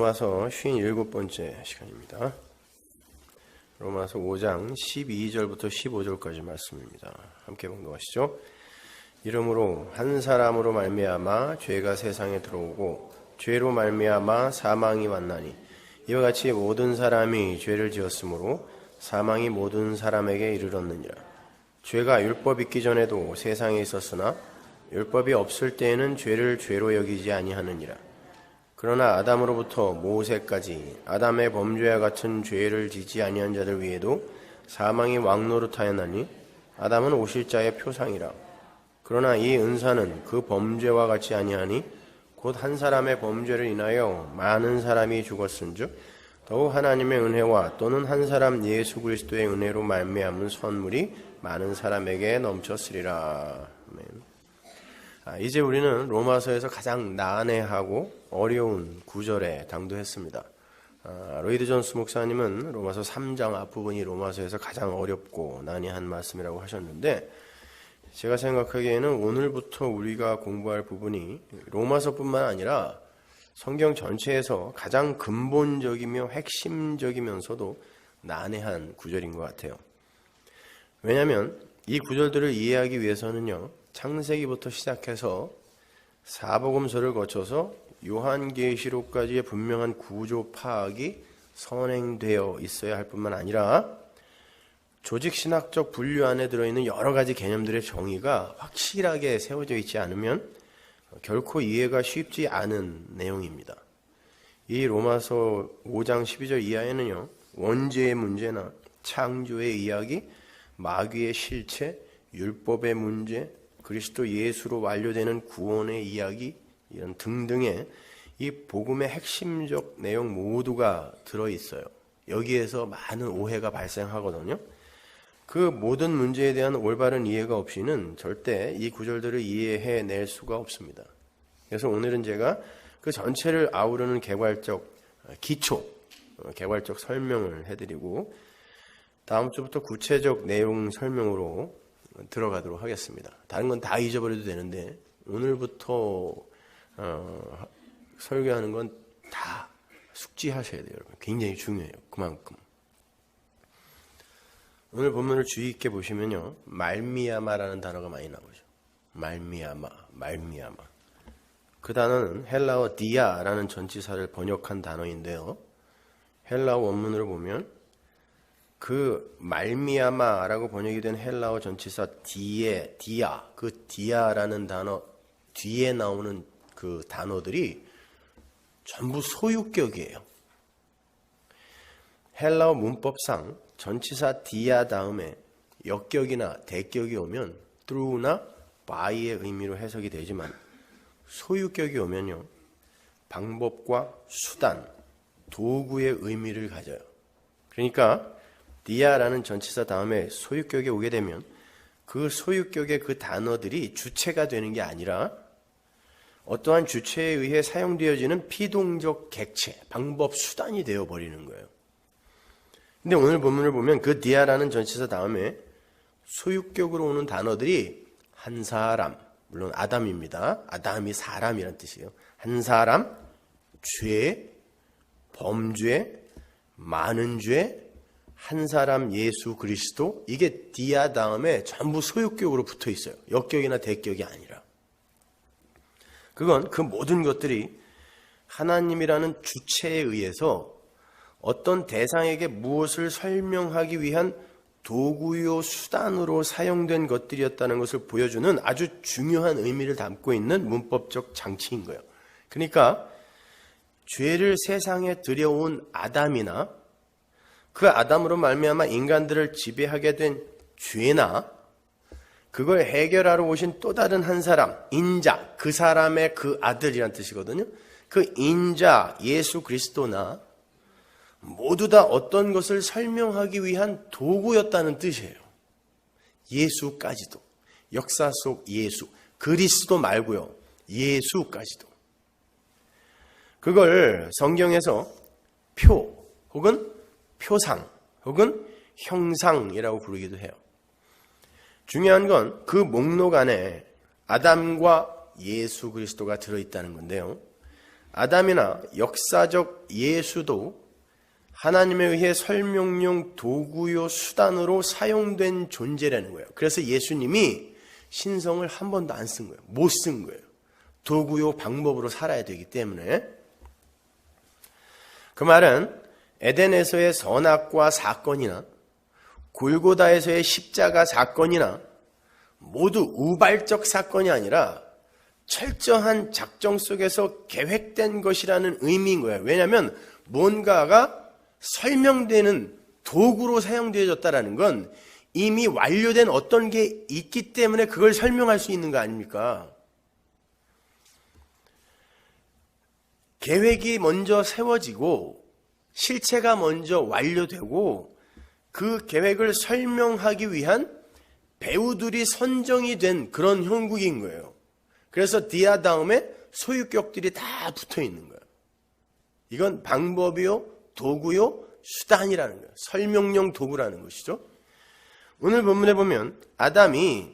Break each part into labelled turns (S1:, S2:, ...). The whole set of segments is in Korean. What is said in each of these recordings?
S1: 로마서 57번째 시간입니다. 로마서 5장 12절부터 15절까지 말씀입니다. 함께 봉독하시죠. 이러므로 한 사람으로 말미암아 죄가 세상에 들어오고 죄로 말미암아 사망이 왔나니 이와 같이 모든 사람이 죄를 지었으므로 사망이 모든 사람에게 이르렀느니라. 죄가 율법 있기 전에도 세상에 있었으나 율법이 없을 때에는 죄를 죄로 여기지 아니하느니라. 그러나 아담으로부터 모세까지 아담의 범죄와 같은 죄를 지지 아니한 자들 위에도 사망이 왕노릇하였나니 아담은 오실 자의 표상이라. 그러나 이 은사는 그 범죄와 같이 아니하니 곧 한 사람의 범죄를 인하여 많은 사람이 죽었은즉 더욱 하나님의 은혜와 또는 한 사람 예수 그리스도의 은혜로 말미암은 선물이 많은 사람에게 넘쳤으리라. 아멘. 이제 우리는 로마서에서 가장 난해하고 어려운 구절에 당도했습니다. 로이드 존스 목사님은 로마서 3장 앞부분이 로마서에서 가장 어렵고 난해한 말씀이라고 하셨는데, 제가 생각하기에는 오늘부터 우리가 공부할 부분이 로마서뿐만 아니라 성경 전체에서 가장 근본적이며 핵심적이면서도 난해한 구절인 것 같아요. 왜냐하면 이 구절들을 이해하기 위해서는요, 창세기부터 시작해서 사복음서를 거쳐서 요한계시록까지의 분명한 구조 파악이 선행되어 있어야 할 뿐만 아니라 조직신학적 분류 안에 들어있는 여러 가지 개념들의 정의가 확실하게 세워져 있지 않으면 결코 이해가 쉽지 않은 내용입니다. 이 로마서 5장 12절 이하에는요, 원죄의 문제나 창조의 이야기, 마귀의 실체, 율법의 문제, 그리스도 예수로 완료되는 구원의 이야기, 이런 등등의 이 복음의 핵심적 내용 모두가 들어있어요. 여기에서 많은 오해가 발생하거든요. 그 모든 문제에 대한 올바른 이해가 없이는 절대 이 구절들을 이해해낼 수가 없습니다. 그래서 오늘은 제가 그 전체를 아우르는 개괄적 기초, 개괄적 설명을 해드리고 다음 주부터 구체적 내용 설명으로 들어가도록 하겠습니다. 다른 건 다 잊어버려도 되는데 오늘부터 설교하는 건 다 숙지하셔야 돼요, 여러분. 굉장히 중요해요. 그만큼. 오늘 본문을 주의 있게 보시면요, 말미암아라는 단어가 많이 나오죠. 말미암아. 그 단어는 헬라어 디아라는 전치사를 번역한 단어인데요, 헬라어 원문으로 보면 그 말미암아라고 번역이 된 헬라어 전치사 디아, 그 디아라는 단어 뒤에 나오는 그 단어들이 전부 소유격이에요. 헬라어 문법상 전치사 디아 다음에 역격이나 대격이 오면 through나 by의 의미로 해석이 되지만 소유격이 오면요, 방법과 수단, 도구의 의미를 가져요. 그러니까 디아라는 전치사 다음에 소유격이 오게 되면 그 소유격의 그 단어들이 주체가 되는 게 아니라 어떠한 주체에 의해 사용되어지는 피동적 객체, 방법, 수단이 되어버리는 거예요. 근데 오늘 본문을 보면 그 디아라는 전치사 다음에 소유격으로 오는 단어들이 한 사람, 물론 아담입니다. 아담이 사람이란 뜻이에요. 한 사람, 죄, 범죄, 많은 죄, 한 사람 예수 그리스도, 이게 디아 다음에 전부 소유격으로 붙어 있어요. 역격이나 대격이 아니라. 그건 그 모든 것들이 하나님이라는 주체에 의해서 어떤 대상에게 무엇을 설명하기 위한 도구요 수단으로 사용된 것들이었다는 것을 보여주는 아주 중요한 의미를 담고 있는 문법적 장치인 거예요. 그러니까 죄를 세상에 들여온 아담이나 그 아담으로 말미암아 인간들을 지배하게 된 죄나 그걸 해결하러 오신 또 다른 한 사람, 인자, 그 사람의 그 아들이란 뜻이거든요. 그 인자 예수 그리스도나 모두 다 어떤 것을 설명하기 위한 도구였다는 뜻이에요. 예수까지도. 역사 속 예수, 그리스도 말고요, 예수까지도. 그걸 성경에서 표 혹은 표상 혹은 형상이라고 부르기도 해요. 중요한 건 그 목록 안에 아담과 예수 그리스도가 들어있다는 건데요, 아담이나 역사적 예수도 하나님에 의해 설명용 도구요 수단으로 사용된 존재라는 거예요. 그래서 예수님이 신성을 한 번도 안 쓴 거예요. 못 쓴 거예요. 도구요 방법으로 살아야 되기 때문에. 그 말은 에덴에서의 선악과 사건이나 골고다에서의 십자가 사건이나 모두 우발적 사건이 아니라 철저한 작정 속에서 계획된 것이라는 의미인 거예요. 왜냐하면 뭔가가 설명되는 도구로 사용되어졌다는 건 이미 완료된 어떤 게 있기 때문에 그걸 설명할 수 있는 거 아닙니까? 계획이 먼저 세워지고 실체가 먼저 완료되고 그 계획을 설명하기 위한 배우들이 선정이 된 그런 형국인 거예요. 그래서 디아 다음에 소유격들이 다 붙어 있는 거예요. 이건 방법이요, 도구요, 수단이라는 거예요. 설명용 도구라는 것이죠. 오늘 본문에 보면 아담이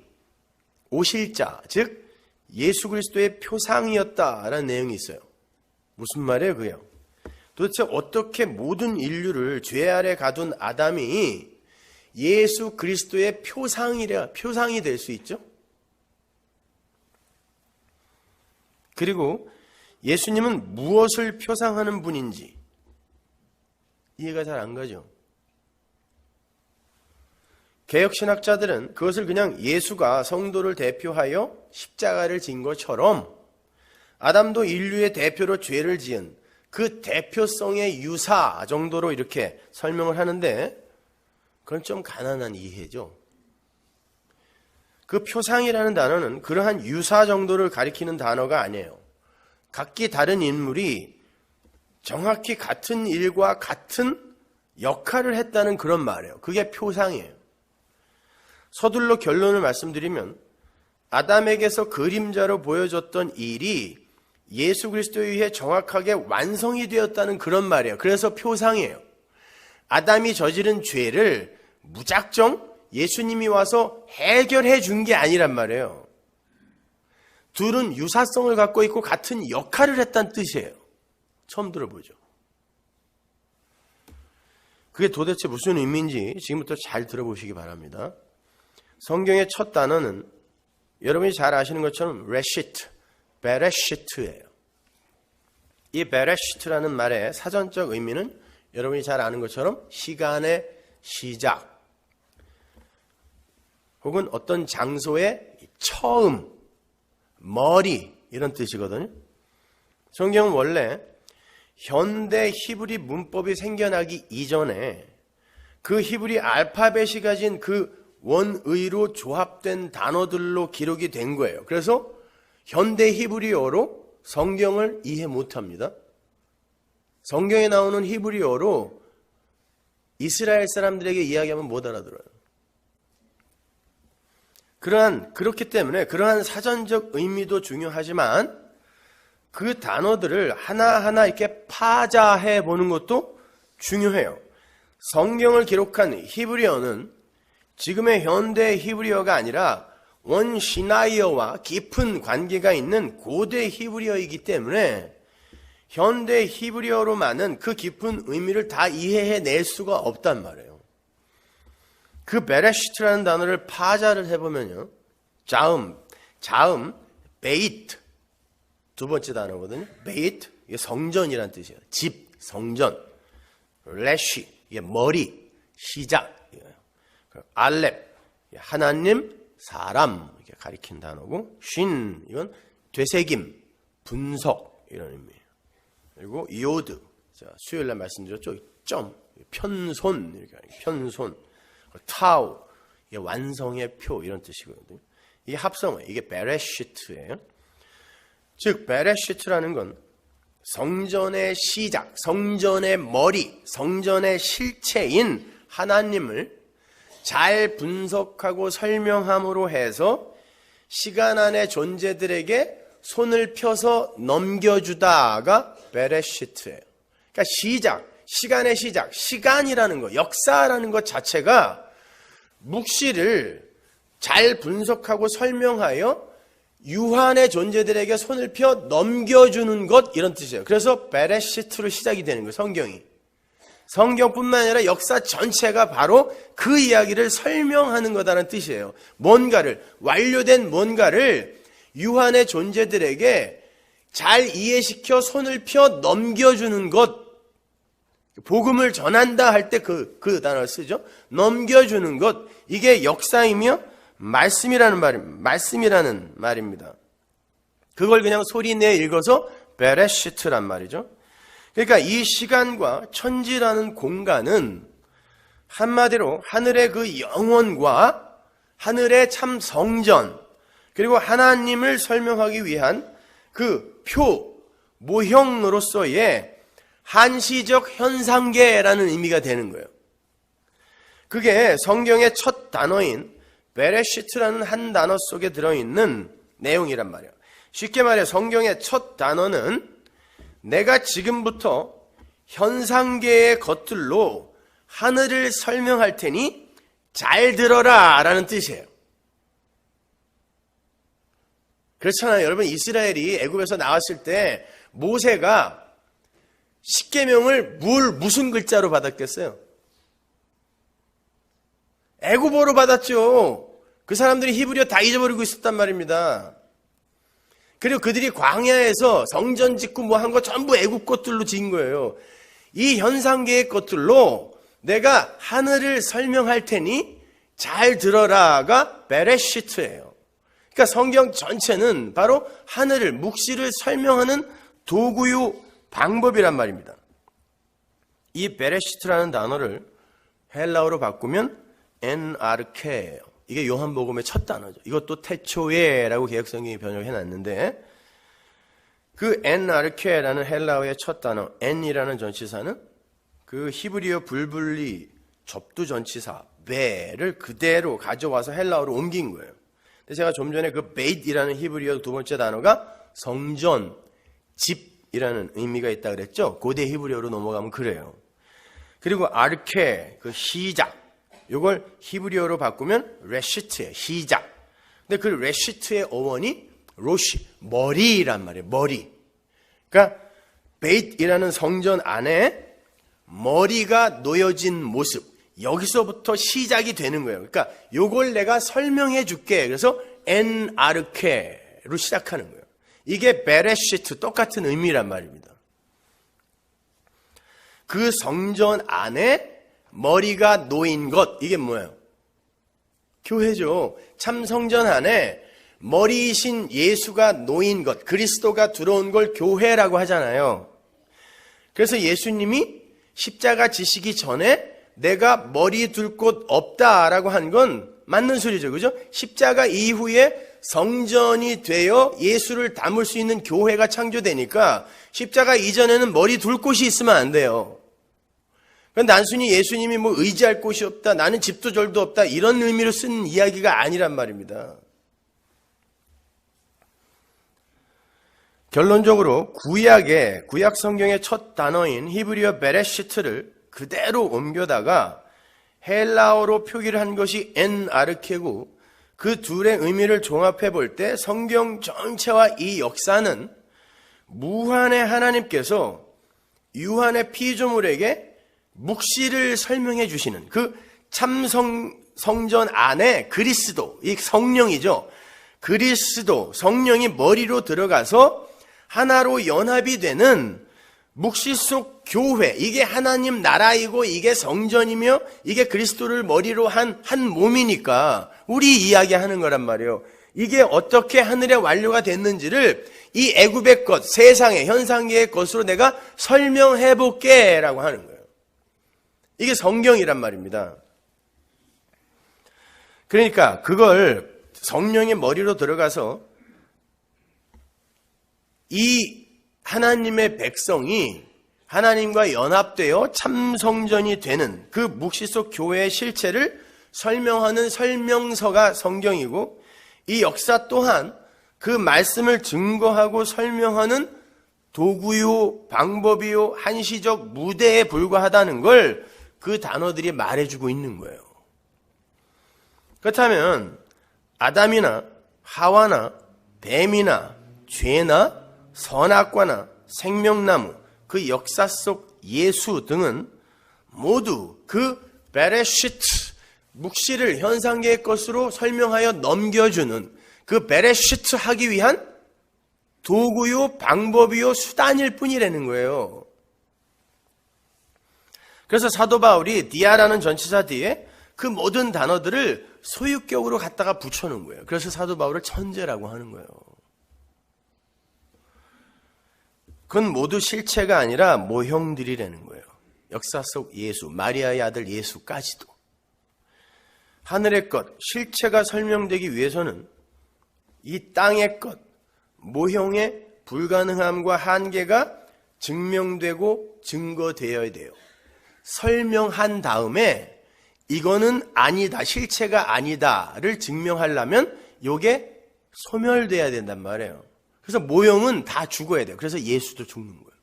S1: 오실자, 즉 예수 그리스도의 표상이었다라는 내용이 있어요. 무슨 말이에요, 그게요? 도대체 어떻게 모든 인류를 죄 아래 가둔 아담이 예수 그리스도의 표상이 될 수 있죠? 그리고 예수님은 무엇을 표상하는 분인지 이해가 잘 안 가죠? 개혁신학자들은 그것을 그냥 예수가 성도를 대표하여 십자가를 진 것처럼 아담도 인류의 대표로 죄를 지은 그 대표성의 유사 정도로 이렇게 설명을 하는데 그건 좀 가난한 이해죠. 그 표상이라는 단어는 그러한 유사 정도를 가리키는 단어가 아니에요. 각기 다른 인물이 정확히 같은 일과 같은 역할을 했다는 그런 말이에요. 그게 표상이에요. 서둘러 결론을 말씀드리면 아담에게서 그림자로 보여줬던 일이 예수 그리스도에 의해 정확하게 완성이 되었다는 그런 말이에요. 그래서 표상이에요. 아담이 저지른 죄를 무작정 예수님이 와서 해결해 준 게 아니란 말이에요. 둘은 유사성을 갖고 있고 같은 역할을 했다는 뜻이에요. 처음 들어보죠. 그게 도대체 무슨 의미인지 지금부터 잘 들어보시기 바랍니다. 성경의 첫 단어는 여러분이 잘 아시는 것처럼 레시트, 베레시트예요. 이 베레시트라는 말의 사전적 의미는 여러분이 잘 아는 것처럼 시간의 시작 혹은 어떤 장소의 처음, 머리 이런 뜻이거든요. 성경은 원래 현대 히브리 문법이 생겨나기 이전에 그 히브리 알파벳이 가진 그 원의로 조합된 단어들로 기록이 된 거예요. 그래서 현대 히브리어로 성경을 이해 못합니다. 성경에 나오는 히브리어로 이스라엘 사람들에게 이야기하면 못 알아들어요. 그렇기 때문에 그러한 사전적 의미도 중요하지만 그 단어들을 하나하나 이렇게 파자해 보는 것도 중요해요. 성경을 기록한 히브리어는 지금의 현대 히브리어가 아니라 원 시나이어와 깊은 관계가 있는 고대 히브리어이기 때문에 현대 히브리어로만은 그 깊은 의미를 다 이해해낼 수가 없단 말이에요. 그 베레시트라는 단어를 파자를 해보면요. 자음, 베이트 두 번째 단어거든요. 베이트, 이게 성전이란 뜻이에요. 집, 성전. 레시, 이게 머리, 시작. 알렙, 하나님, 사람 이렇게 가리킨 단어고, 쉰, 이건 되새김, 분석 이런 의미예요. 그리고 이오드, 수요일날 말씀드렸죠. 점, 편손 이렇게 편손, 타우, 이게 완성의 표 이런 뜻이거든요. 이게 합성어예요. 이게 베레시트예요. 즉 베레시트라는 건 성전의 시작, 성전의 머리, 성전의 실체인 하나님을 잘 분석하고 설명함으로 해서 시간 안의 존재들에게 손을 펴서 넘겨주다가 베레시트예요. 그러니까 시작, 시간의 시작, 시간이라는 것, 역사라는 것 자체가 묵시를 잘 분석하고 설명하여 유한의 존재들에게 손을 펴 넘겨주는 것, 이런 뜻이에요. 그래서 베레시트로 시작이 되는 거예요, 성경이. 성경뿐만 아니라 역사 전체가 바로 그 이야기를 설명하는 거다라는 뜻이에요. 뭔가를, 완료된 뭔가를 유한의 존재들에게 잘 이해시켜 손을 펴 넘겨주는 것. 복음을 전한다 할 때 그 단어를 쓰죠. 넘겨주는 것. 이게 역사이며 말씀이라는 말입니다. 그걸 그냥 소리내 읽어서 베레시트란 말이죠. 그러니까 이 시간과 천지라는 공간은 한마디로 하늘의 그 영원과 하늘의 참 성전, 그리고 하나님을 설명하기 위한 그 모형으로서의 한시적 현상계라는 의미가 되는 거예요. 그게 성경의 첫 단어인 베레시트라는 한 단어 속에 들어있는 내용이란 말이에요. 쉽게 말해 성경의 첫 단어는 내가 지금부터 현상계의 것들로 하늘을 설명할 테니 잘 들어라 라는 뜻이에요. 그렇잖아요. 여러분, 이스라엘이 애굽에서 나왔을 때 모세가 십계명을 무슨 글자로 받았겠어요? 애굽어로 받았죠. 그 사람들이 히브리어 다 잊어버리고 있었단 말입니다. 그리고 그들이 광야에서 성전 짓고 뭐 한 거 전부 애굽 것들로 지은 거예요. 이 현상계의 것들로 내가 하늘을 설명할 테니 잘 들어라가 베레시트예요. 그러니까 성경 전체는 바로 하늘을, 묵시를 설명하는 도구요 방법이란 말입니다. 이 베레시트라는 단어를 헬라어로 바꾸면 엔아르케예요. 이게 요한복음의 첫 단어죠. 이것도 태초에라고 개역성경이 번역해놨는데, 그 엔아르케라는 헬라어의 첫 단어 엔이라는 전치사는 그 히브리어 불분리 접두 전치사 베를 그대로 가져와서 헬라어로 옮긴 거예요. 근데 제가 좀 전에 그 베이트이라는 히브리어 두 번째 단어가 성전, 집이라는 의미가 있다 그랬죠. 고대 히브리어로 넘어가면 그래요. 그리고 아르케, 그 시작, 이걸 히브리어로 바꾸면 레시트예요. 시작. 근데 그 레시트의 어원이 로시, 머리란 말이에요. 머리. 그러니까 베이트이라는 성전 안에 머리가 놓여진 모습, 여기서부터 시작이 되는 거예요. 그러니까 요걸 내가 설명해 줄게. 그래서 엔아르케로 시작하는 거예요. 이게 베레시트, 똑같은 의미란 말입니다. 그 성전 안에 머리가 놓인 것, 이게 뭐예요? 교회죠. 참 성전 안에 머리이신 예수가 놓인 것, 그리스도가 들어온 걸 교회라고 하잖아요. 그래서 예수님이 십자가 지시기 전에 내가 머리 둘 곳 없다라고 한 건 맞는 소리죠. 그죠? 십자가 이후에 성전이 되어 예수를 담을 수 있는 교회가 창조되니까 십자가 이전에는 머리 둘 곳이 있으면 안 돼요. 단순히 예수님이 뭐 의지할 곳이 없다, 나는 집도 절도 없다, 이런 의미로 쓴 이야기가 아니란 말입니다. 결론적으로 구약 성경의 첫 단어인 히브리어 베레시트를 그대로 옮겨다가 헬라어로 표기를 한 것이 엔아르케고, 그 둘의 의미를 종합해 볼 때 성경 전체와 이 역사는 무한의 하나님께서 유한의 피조물에게 묵시를 설명해 주시는 그 참 성전 안에 그리스도, 이 성령이죠. 그리스도, 성령이 머리로 들어가서 하나로 연합이 되는 묵시 속 교회, 이게 하나님 나라이고 이게 성전이며 이게 그리스도를 머리로 한 몸이니까 우리 이야기하는 거란 말이에요. 이게 어떻게 하늘에 완료가 됐는지를 이 애굽의 것, 세상의 현상계의 것으로 내가 설명해 볼게 라고 하는 거예요. 이게 성경이란 말입니다. 그러니까 그걸 성령의 머리로 들어가서 이 하나님의 백성이 하나님과 연합되어 참 성전이 되는 그 묵시 속 교회의 실체를 설명하는 설명서가 성경이고, 이 역사 또한 그 말씀을 증거하고 설명하는 도구요, 방법이요, 한시적 무대에 불과하다는 걸 그 단어들이 말해주고 있는 거예요. 그렇다면 아담이나 하와나 뱀이나 죄나 선악과나 생명나무, 그 역사 속 예수 등은 모두 그 베레시트, 묵시를 현상계의 것으로 설명하여 넘겨주는 그 베레시트 하기 위한 도구요, 방법이요, 수단일 뿐이라는 거예요. 그래서 사도 바울이 디아라는 전치사 뒤에 그 모든 단어들을 소유격으로 갖다가 붙여놓은 거예요. 그래서 사도 바울을 천재라고 하는 거예요. 그건 모두 실체가 아니라 모형들이라는 거예요. 역사 속 예수, 마리아의 아들 예수까지도. 하늘의 것, 실체가 설명되기 위해서는 이 땅의 것, 모형의 불가능함과 한계가 증명되고 증거되어야 돼요. 설명한 다음에 이거는 아니다, 실체가 아니다를 증명하려면 이게 소멸돼야 된단 말이에요. 그래서 모형은 다 죽어야 돼요. 그래서 예수도 죽는 거예요.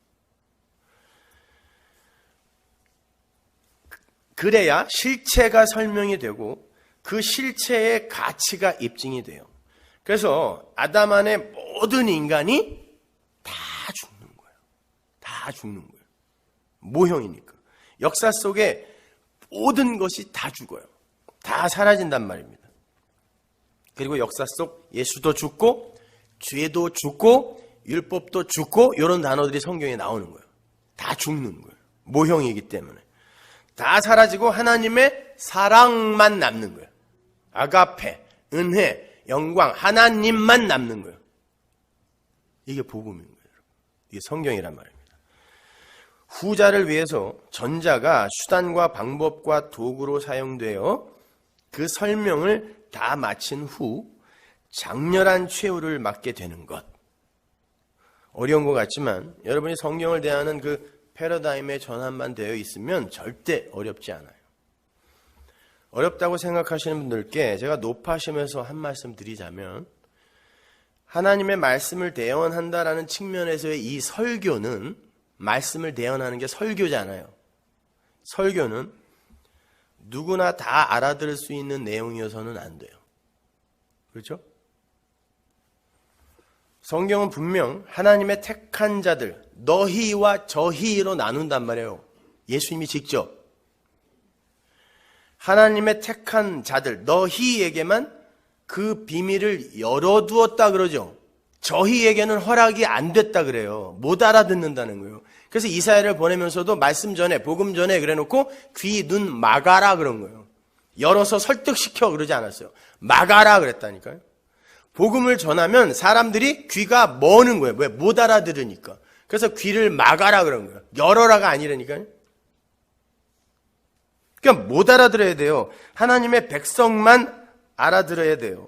S1: 그래야 실체가 설명이 되고 그 실체의 가치가 입증이 돼요. 그래서 아담 안의 모든 인간이 다 죽는 거예요. 다 죽는 거예요. 모형이니까. 역사 속에 모든 것이 다 죽어요. 다 사라진단 말입니다. 그리고 역사 속 예수도 죽고 죄도 죽고 율법도 죽고 이런 단어들이 성경에 나오는 거예요. 다 죽는 거예요. 모형이기 때문에. 다 사라지고 하나님의 사랑만 남는 거예요. 아가페, 은혜, 영광, 하나님만 남는 거예요. 이게 복음인 거예요. 이게 성경이란 말입니다. 후자를 위해서 전자가 수단과 방법과 도구로 사용되어 그 설명을 다 마친 후 장렬한 최후를 맞게 되는 것. 어려운 것 같지만 여러분이 성경을 대하는 그 패러다임의 전환만 되어 있으면 절대 어렵지 않아요. 어렵다고 생각하시는 분들께 제가 높아심에서 한 말씀 드리자면, 하나님의 말씀을 대언한다라는 측면에서의 이 설교는, 말씀을 대언하는 게 설교잖아요. 설교는 누구나 다 알아들을 수 있는 내용이어서는 안 돼요. 그렇죠? 성경은 분명 하나님의 택한 자들, 너희와 저희로 나눈단 말이에요. 예수님이 직접. 하나님의 택한 자들, 너희에게만 그 비밀을 열어두었다 그러죠. 저희에게는 허락이 안 됐다 그래요. 못 알아듣는다는 거예요. 그래서 이사야를 보내면서도 말씀 전에, 복음 전에 그래놓고 귀, 눈 막아라 그런 거예요. 열어서 설득시켜 그러지 않았어요. 막아라 그랬다니까요. 복음을 전하면 사람들이 귀가 머는 거예요. 왜? 못 알아들으니까. 그래서 귀를 막아라 그런 거예요. 열어라가 아니라니까요. 그러니까 못 알아들어야 돼요. 하나님의 백성만 알아들어야 돼요.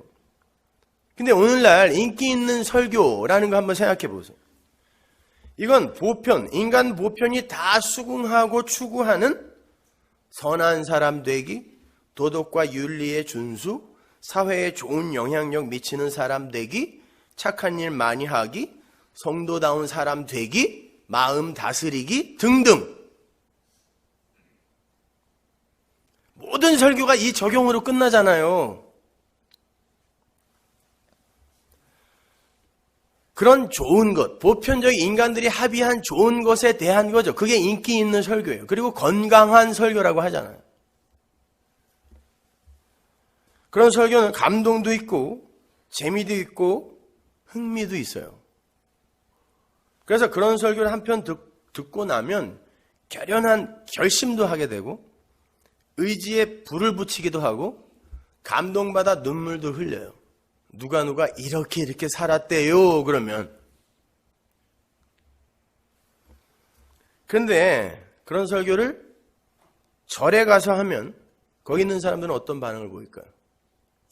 S1: 근데 오늘날 인기 있는 설교라는 거 한번 생각해 보세요. 이건 보편, 인간 보편이 다 수긍하고 추구하는 선한 사람 되기, 도덕과 윤리의 준수, 사회에 좋은 영향력 미치는 사람 되기, 착한 일 많이 하기, 성도다운 사람 되기, 마음 다스리기 등등. 모든 설교가 이 적용으로 끝나잖아요. 그런 좋은 것, 보편적 인간들이 합의한 좋은 것에 대한 거죠. 그게 인기 있는 설교예요. 그리고 건강한 설교라고 하잖아요. 그런 설교는 감동도 있고 재미도 있고 흥미도 있어요. 그래서 그런 설교를 한 편 듣고 나면 결연한 결심도 하게 되고 의지에 불을 붙이기도 하고 감동받아 눈물도 흘려요. 누가 이렇게 살았대요 그러면. 그런데 그런 설교를 절에 가서 하면 거기 있는 사람들은 어떤 반응을 보일까요?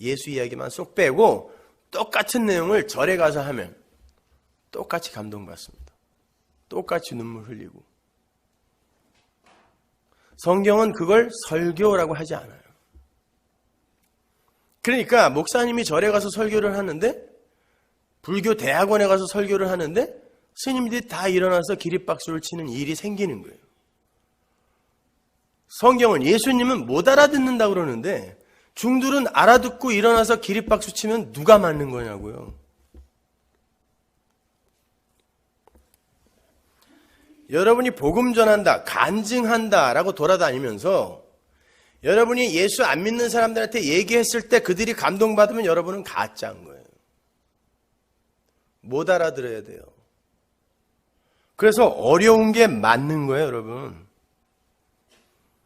S1: 예수 이야기만 쏙 빼고 똑같은 내용을 절에 가서 하면 똑같이 감동받습니다. 똑같이 눈물 흘리고. 성경은 그걸 설교라고 하지 않아요. 그러니까 목사님이 절에 가서 설교를 하는데, 불교 대학원에 가서 설교를 하는데 스님들이 다 일어나서 기립박수를 치는 일이 생기는 거예요. 성경은, 예수님은 못 알아듣는다고 그러는데 중들은 알아듣고 일어나서 기립박수 치면 누가 맞는 거냐고요. 여러분이 복음 전한다, 간증한다 라고 돌아다니면서 여러분이 예수 안 믿는 사람들한테 얘기했을 때 그들이 감동받으면 여러분은 가짜인 거예요. 못 알아들어야 돼요. 그래서 어려운 게 맞는 거예요, 여러분.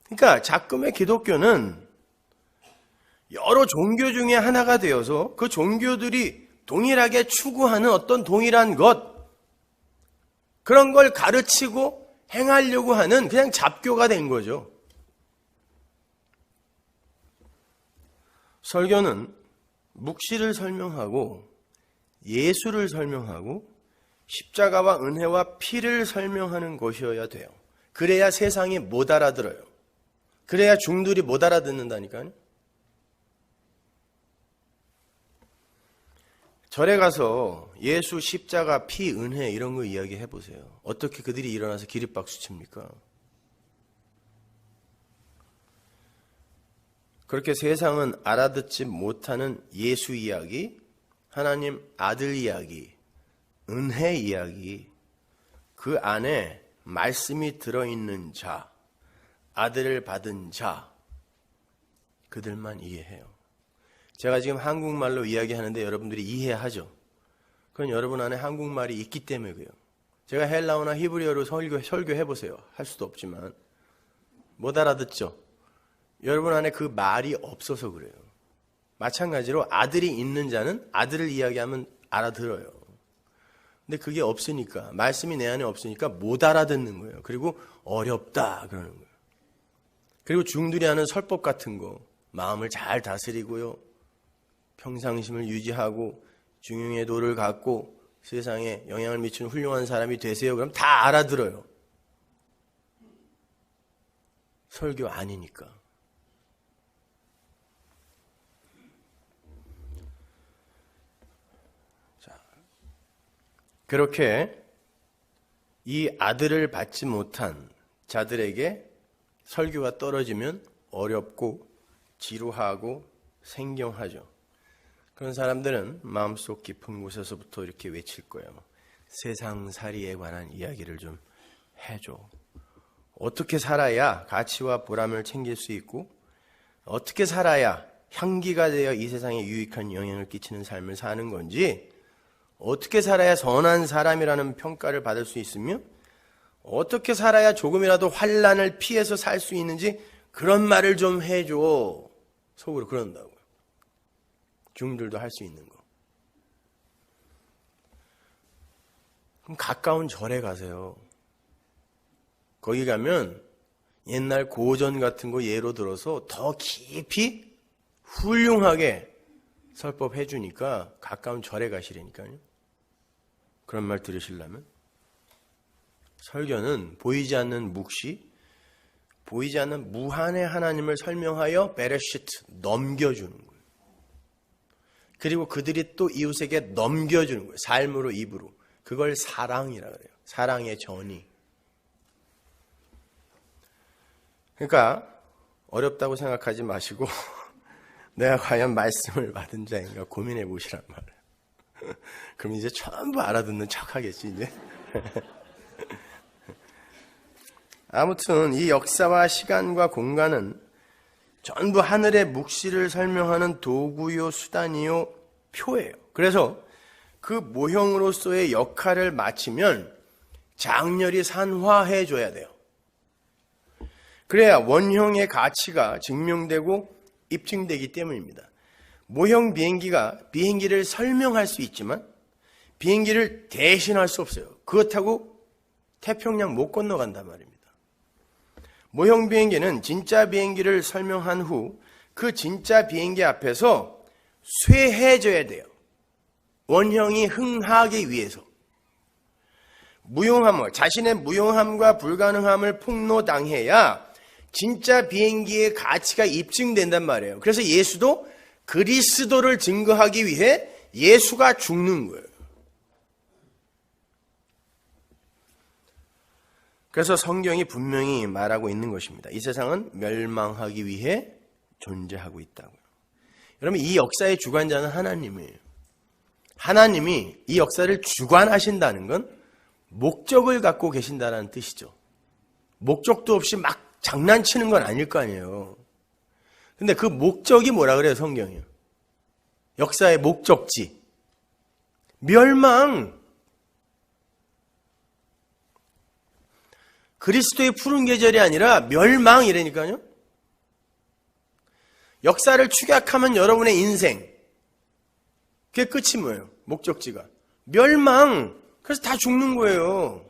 S1: 그러니까 작금의 기독교는 여러 종교 중에 하나가 되어서 그 종교들이 동일하게 추구하는 어떤 동일한 것, 그런 걸 가르치고 행하려고 하는 그냥 잡교가 된 거죠. 설교는 묵시를 설명하고 예수를 설명하고 십자가와 은혜와 피를 설명하는 것이어야 돼요. 그래야 세상이 못 알아들어요. 그래야 중들이 못 알아듣는다니까요. 절에 가서 예수, 십자가, 피, 은혜 이런 거 이야기해 보세요. 어떻게 그들이 일어나서 기립박수 칩니까? 그렇게 세상은 알아듣지 못하는 예수 이야기, 하나님 아들 이야기, 은혜 이야기, 그 안에 말씀이 들어있는 자, 아들을 받은 자, 그들만 이해해요. 제가 지금 한국말로 이야기하는데 여러분들이 이해하죠? 그건 여러분 안에 한국말이 있기 때문에 그래요. 제가 헬라어나 히브리어로 설교해보세요. 할 수도 없지만 못 알아듣죠? 여러분 안에 그 말이 없어서 그래요. 마찬가지로 아들이 있는 자는 아들을 이야기하면 알아들어요. 근데 그게 없으니까, 말씀이 내 안에 없으니까 못 알아듣는 거예요. 그리고 어렵다 그러는 거예요. 그리고 중들이 하는 설법 같은 거, 마음을 잘 다스리고요, 평상심을 유지하고 중용의 도를 갖고 세상에 영향을 미치는 훌륭한 사람이 되세요. 그럼 다 알아들어요. 설교 아니니까. 자, 그렇게 이 아들을 받지 못한 자들에게 설교가 떨어지면 어렵고 지루하고 생경하죠. 그런 사람들은 마음속 깊은 곳에서부터 이렇게 외칠 거예요. 세상살이에 관한 이야기를 좀 해줘. 어떻게 살아야 가치와 보람을 챙길 수 있고, 어떻게 살아야 향기가 되어 이 세상에 유익한 영향을 끼치는 삶을 사는 건지, 어떻게 살아야 선한 사람이라는 평가를 받을 수 있으며, 어떻게 살아야 조금이라도 환난을 피해서 살 수 있는지 그런 말을 좀 해줘. 속으로 그런다고요. 중들도 할 수 있는 거. 그럼 가까운 절에 가세요. 거기 가면 옛날 고전 같은 거 예로 들어서 더 깊이 훌륭하게 설법해 주니까 가까운 절에 가시라니까요. 그런 말 들으시려면. 설교는 보이지 않는 묵시, 보이지 않는 무한의 하나님을 설명하여 베레시트, 넘겨주는 거예요. 그리고 그들이 또 이웃에게 넘겨주는 거예요. 삶으로, 입으로. 그걸 사랑이라 그래요. 사랑의 전이. 그러니까 어렵다고 생각하지 마시고 내가 과연 말씀을 받은 자인가 고민해 보시란 말이에요. 그럼 이제 전부 알아듣는 척 하겠지 이제. 아무튼 이 역사와 시간과 공간은 전부 하늘의 묵시를 설명하는 도구요, 수단이요, 표예요. 그래서 그 모형으로서의 역할을 마치면 장렬히 산화해 줘야 돼요. 그래야 원형의 가치가 증명되고 입증되기 때문입니다. 모형 비행기가 비행기를 설명할 수 있지만 비행기를 대신할 수 없어요. 그렇다고 태평양 못 건너간단 말입니다. 모형 비행기는 진짜 비행기를 설명한 후 그 진짜 비행기 앞에서 쇠해져야 돼요. 원형이 흥하기 위해서. 무용함을, 자신의 무용함과 불가능함을 폭로당해야 진짜 비행기의 가치가 입증된단 말이에요. 그래서 예수도 그리스도를 증거하기 위해 예수가 죽는 거예요. 그래서 성경이 분명히 말하고 있는 것입니다. 이 세상은 멸망하기 위해 존재하고 있다고요. 여러분, 이 역사의 주관자는 하나님이에요. 하나님이 이 역사를 주관하신다는 건 목적을 갖고 계신다는 뜻이죠. 목적도 없이 막 장난치는 건 아닐 거 아니에요. 근데 그 목적이 뭐라 그래요, 성경이요? 역사의 목적지. 멸망. 그리스도의 푸른 계절이 아니라 멸망이라니까요. 역사를 축약하면 여러분의 인생. 그게 끝이 뭐예요? 목적지가. 멸망. 그래서 다 죽는 거예요.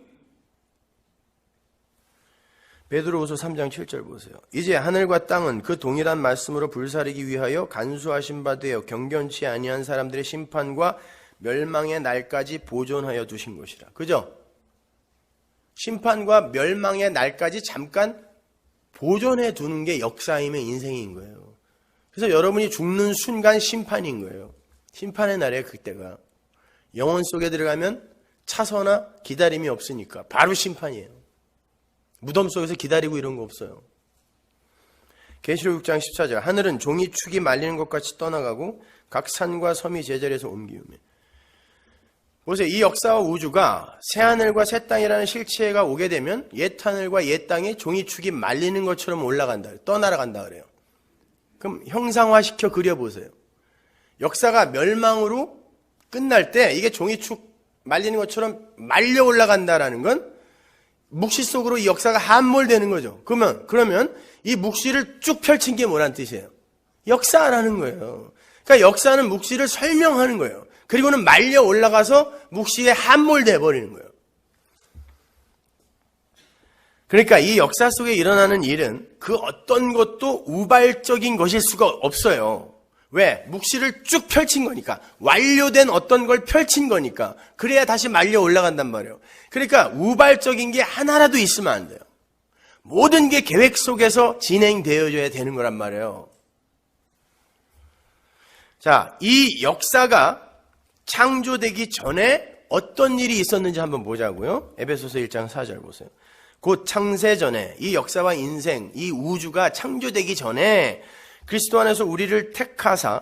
S1: 베드로후서 3장 7절 보세요. 이제 하늘과 땅은 그 동일한 말씀으로 불사르기 위하여 간수하신 바 되어 경건치 아니한 사람들의 심판과 멸망의 날까지 보존하여 두신 것이라. 그죠? 심판과 멸망의 날까지 잠깐 보존해 두는 게 역사임의 인생인 거예요. 그래서 여러분이 죽는 순간 심판인 거예요. 심판의 날이에요, 그때가. 영혼 속에 들어가면 차서나 기다림이 없으니까 바로 심판이에요. 무덤 속에서 기다리고 이런 거 없어요. 계시록 6장 14절. 하늘은 종이 축이 말리는 것 같이 떠나가고 각 산과 섬이 제자리에서 옮기우며. 보세요. 이 역사와 우주가 새하늘과 새 땅이라는 실체가 오게 되면 옛 하늘과 옛 땅에 종이 축이 말리는 것처럼 올라간다. 떠나간다 그래요. 그럼 형상화시켜 그려보세요. 역사가 멸망으로 끝날 때 이게 종이축 말리는 것처럼 말려 올라간다라는 건 묵시 속으로 이 역사가 함몰되는 거죠. 그러면 이 묵시를 쭉 펼친 게 뭐란 뜻이에요? 역사라는 거예요. 그러니까 역사는 묵시를 설명하는 거예요. 그리고는 말려 올라가서 묵시에 함몰돼 버리는 거예요. 그러니까 이 역사 속에 일어나는 일은 그 어떤 것도 우발적인 것일 수가 없어요. 왜? 묵시를 쭉 펼친 거니까. 완료된 어떤 걸 펼친 거니까. 그래야 다시 말려 올라간단 말이에요. 그러니까 우발적인 게 하나라도 있으면 안 돼요. 모든 게 계획 속에서 진행되어져야 되는 거란 말이에요. 자, 이 역사가 창조되기 전에 어떤 일이 있었는지 한번 보자고요. 에베소서 1장 4절 보세요. 곧 창세 전에 이 역사와 인생, 이 우주가 창조되기 전에 그리스도 안에서 우리를 택하사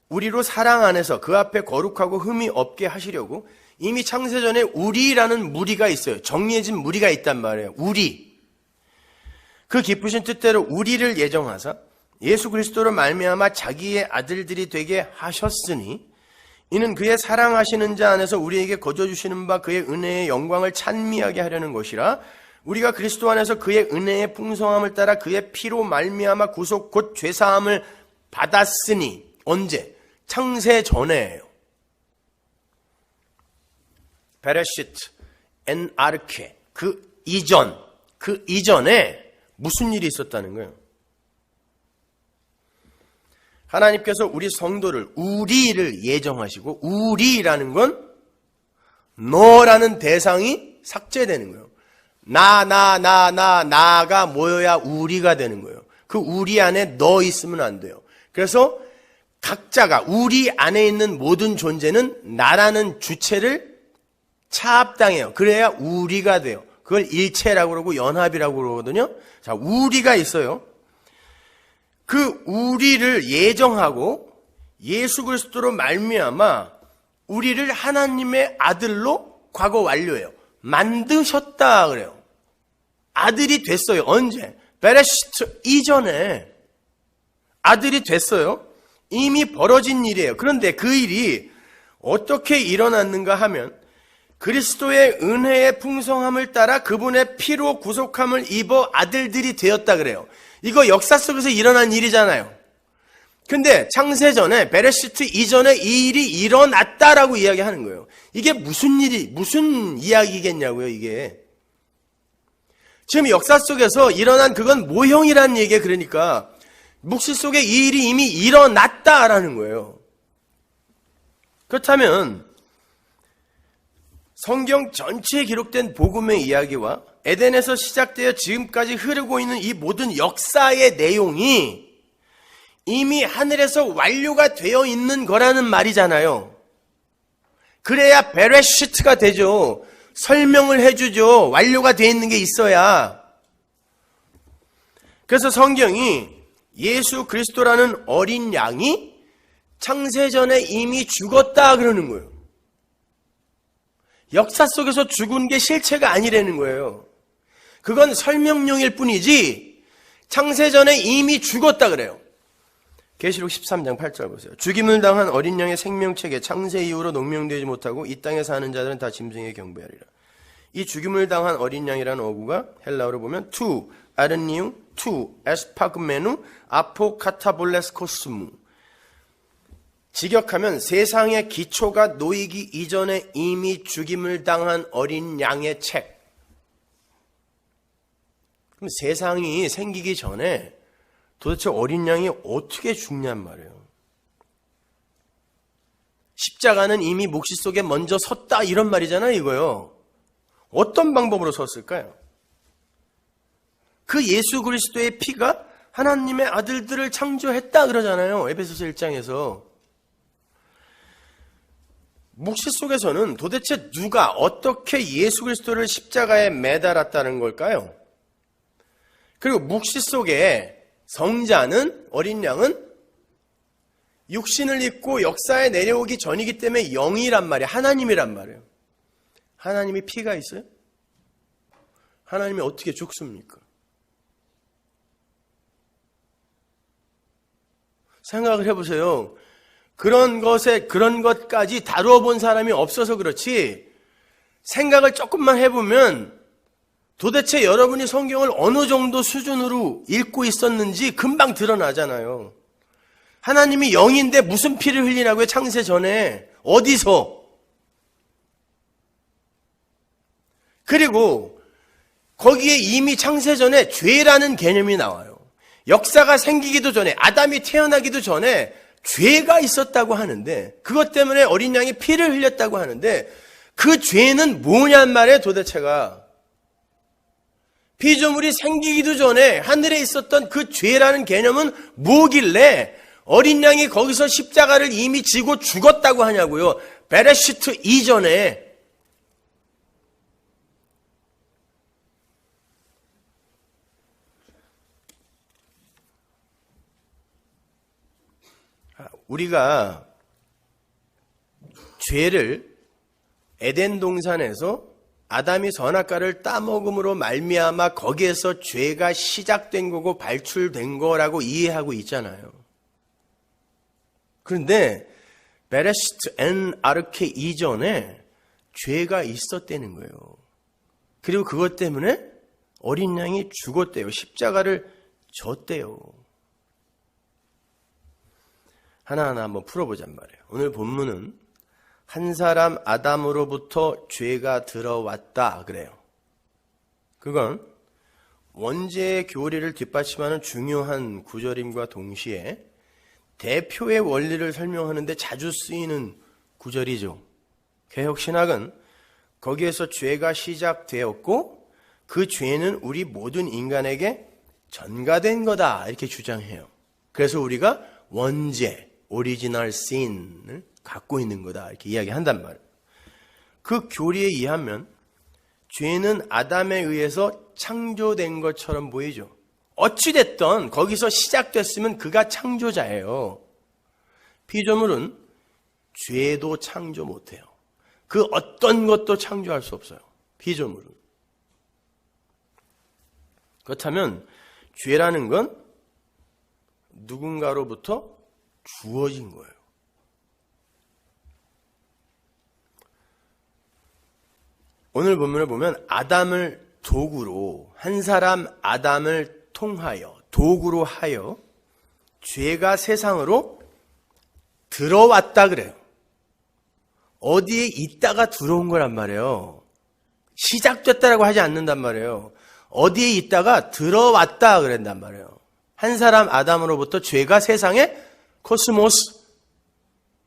S1: 우리로 사랑 안에서 그 앞에 거룩하고 흠이 없게 하시려고 이미 창세 전에 우리라는 무리가 있어요. 정해진 무리가 있단 말이에요. 우리. 그 기쁘신 뜻대로 우리를 예정하사 예수 그리스도로 말미암아 자기의 아들들이 되게 하셨으니 이는 그의 사랑하시는 자 안에서 우리에게 거저주시는 바 그의 은혜의 영광을 찬미하게 하려는 것이라. 우리가 그리스도 안에서 그의 은혜의 풍성함을 따라 그의 피로 말미암아 구속 곧 죄사함을 받았으니. 언제? 창세 전에예요. 베레시트, 엔아르케. 그 이전에 무슨 일이 있었다는 거예요? 하나님께서 우리 성도를, 우리를 예정하시고, 우리라는 건 너라는 대상이 삭제되는 거예요. 나가 모여야 우리가 되는 거예요. 그 우리 안에 너 있으면 안 돼요. 그래서 각자가 우리 안에 있는 모든 존재는 나라는 주체를 차압당해요. 그래야 우리가 돼요. 그걸 일체라고 그러고 연합이라고 그러거든요. 자, 우리가 있어요. 그 우리를 예정하고 예수 그리스도로 말미암아 우리를 하나님의 아들로 과거 완료해요. 만드셨다 그래요. 아들이 됐어요. 언제? 베레시트 이전에 아들이 됐어요. 이미 벌어진 일이에요. 그런데 그 일이 어떻게 일어났는가 하면 그리스도의 은혜의 풍성함을 따라 그분의 피로 구속함을 입어 아들들이 되었다 그래요. 이거 역사 속에서 일어난 일이잖아요. 근데 창세 전에 베레시트 이전에 이 일이 일어났다라고 이야기하는 거예요. 이게 무슨 이야기겠냐고요, 이게. 지금 역사 속에서 일어난 그건 모형이라는 얘기예요. 그러니까 묵시 속에 이 일이 이미 일어났다라는 거예요. 그렇다면 성경 전체에 기록된 복음의 이야기와 에덴에서 시작되어 지금까지 흐르고 있는 이 모든 역사의 내용이 이미 하늘에서 완료가 되어 있는 거라는 말이잖아요. 그래야 베레시트가 되죠. 설명을 해주죠. 완료가 되어 있는 게 있어야. 그래서 성경이 예수 그리스도라는 어린 양이 창세전에 이미 죽었다 그러는 거예요. 역사 속에서 죽은 게 실체가 아니라는 거예요. 그건 설명용일 뿐이지 창세전에 이미 죽었다 그래요. 계시록 13장 8절 보세요. 죽임을 당한 어린 양의 생명책에 창세 이후로 농명되지 못하고 이 땅에 사는 자들은 다 짐승에 경배하리라. 이 죽임을 당한 어린 양이라는 어구가 헬라어로 보면 투 아르니우 투 에스파그메누 아포카타볼레스코스무, 직역하면 세상의 기초가 놓이기 이전에 이미 죽임을 당한 어린 양의 책. 그럼 세상이 생기기 전에 도대체 어린 양이 어떻게 죽냔 말이에요. 십자가는 이미 묵시 속에 먼저 섰다 이런 말이잖아요, 이거요. 어떤 방법으로 섰을까요? 그 예수 그리스도의 피가 하나님의 아들들을 창조했다 그러잖아요, 에베소서 1장에서. 묵시 속에서는 도대체 누가 어떻게 예수 그리스도를 십자가에 매달았다는 걸까요? 그리고 묵시 속에 성자는, 어린 양은 육신을 입고 역사에 내려오기 전이기 때문에 영이란 말이에요. 하나님이란 말이에요. 하나님이 피가 있어요? 하나님이 어떻게 죽습니까? 생각을 해보세요. 그런 것까지 다루어 본 사람이 없어서 그렇지, 생각을 조금만 해보면 도대체 여러분이 성경을 어느 정도 수준으로 읽고 있었는지 금방 드러나잖아요. 하나님이 영인데 무슨 피를 흘리라고요? 창세 전에. 어디서? 그리고 거기에 이미 창세 전에 죄라는 개념이 나와요. 역사가 생기기도 전에, 아담이 태어나기도 전에 죄가 있었다고 하는데, 그것 때문에 어린 양이 피를 흘렸다고 하는데, 그 죄는 뭐냔 말이에요, 도대체가. 피조물이 생기기도 전에 하늘에 있었던 그 죄라는 개념은 뭐길래 어린 양이 거기서 십자가를 이미 지고 죽었다고 하냐고요. 베레시트 이전에. 우리가 죄를 에덴 동산에서 아담이 선악과를 따먹음으로 말미암아 거기에서 죄가 시작된 거고 발출된 거라고 이해하고 있잖아요. 그런데 베레시트 엔 아르케 이전에 죄가 있었다는 거예요. 그리고 그것 때문에 어린 양이 죽었대요. 십자가를 졌대요. 하나하나 한번 풀어보잔 말이에요. 오늘 본문은 한 사람 아담으로부터 죄가 들어왔다 그래요. 그건 원죄의 교리를 뒷받침하는 중요한 구절임과 동시에 대표의 원리를 설명하는데 자주 쓰이는 구절이죠. 개혁신학은 거기에서 죄가 시작되었고 그 죄는 우리 모든 인간에게 전가된 거다 이렇게 주장해요. 그래서 우리가 원죄, 오리지널 신을 갖고 있는 거다 이렇게 이야기한단 말이에요. 그 교리에 의하면 죄는 아담에 의해서 창조된 것처럼 보이죠. 어찌됐든 거기서 시작됐으면 그가 창조자예요. 피조물은 죄도 창조 못해요. 그 어떤 것도 창조할 수 없어요. 피조물은. 그렇다면 죄라는 건 누군가로부터 주어진 거예요. 오늘 본문을 보면 아담을 도구로, 한 사람 아담을 통하여, 도구로 하여 죄가 세상으로 들어왔다 그래요. 어디에 있다가 들어온 거란 말이에요. 시작됐다라고 하지 않는단 말이에요. 어디에 있다가 들어왔다 그랬단 말이에요. 한 사람 아담으로부터 죄가 세상에 코스모스,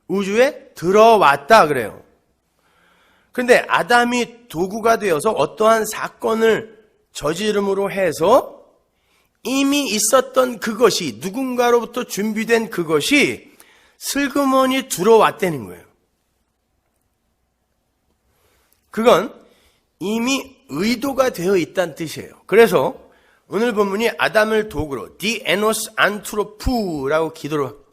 S1: 우주에 들어왔다 그래요. 그런데 아담이 도구가 되어서 어떠한 사건을 저지름으로 해서 이미 있었던 그것이, 누군가로부터 준비된 그것이 슬그머니 들어왔다는 거예요. 그건 이미 의도가 되어 있다는 뜻이에요. 그래서 오늘 본문이 아담을 도구로 디에노스 안트로푸라고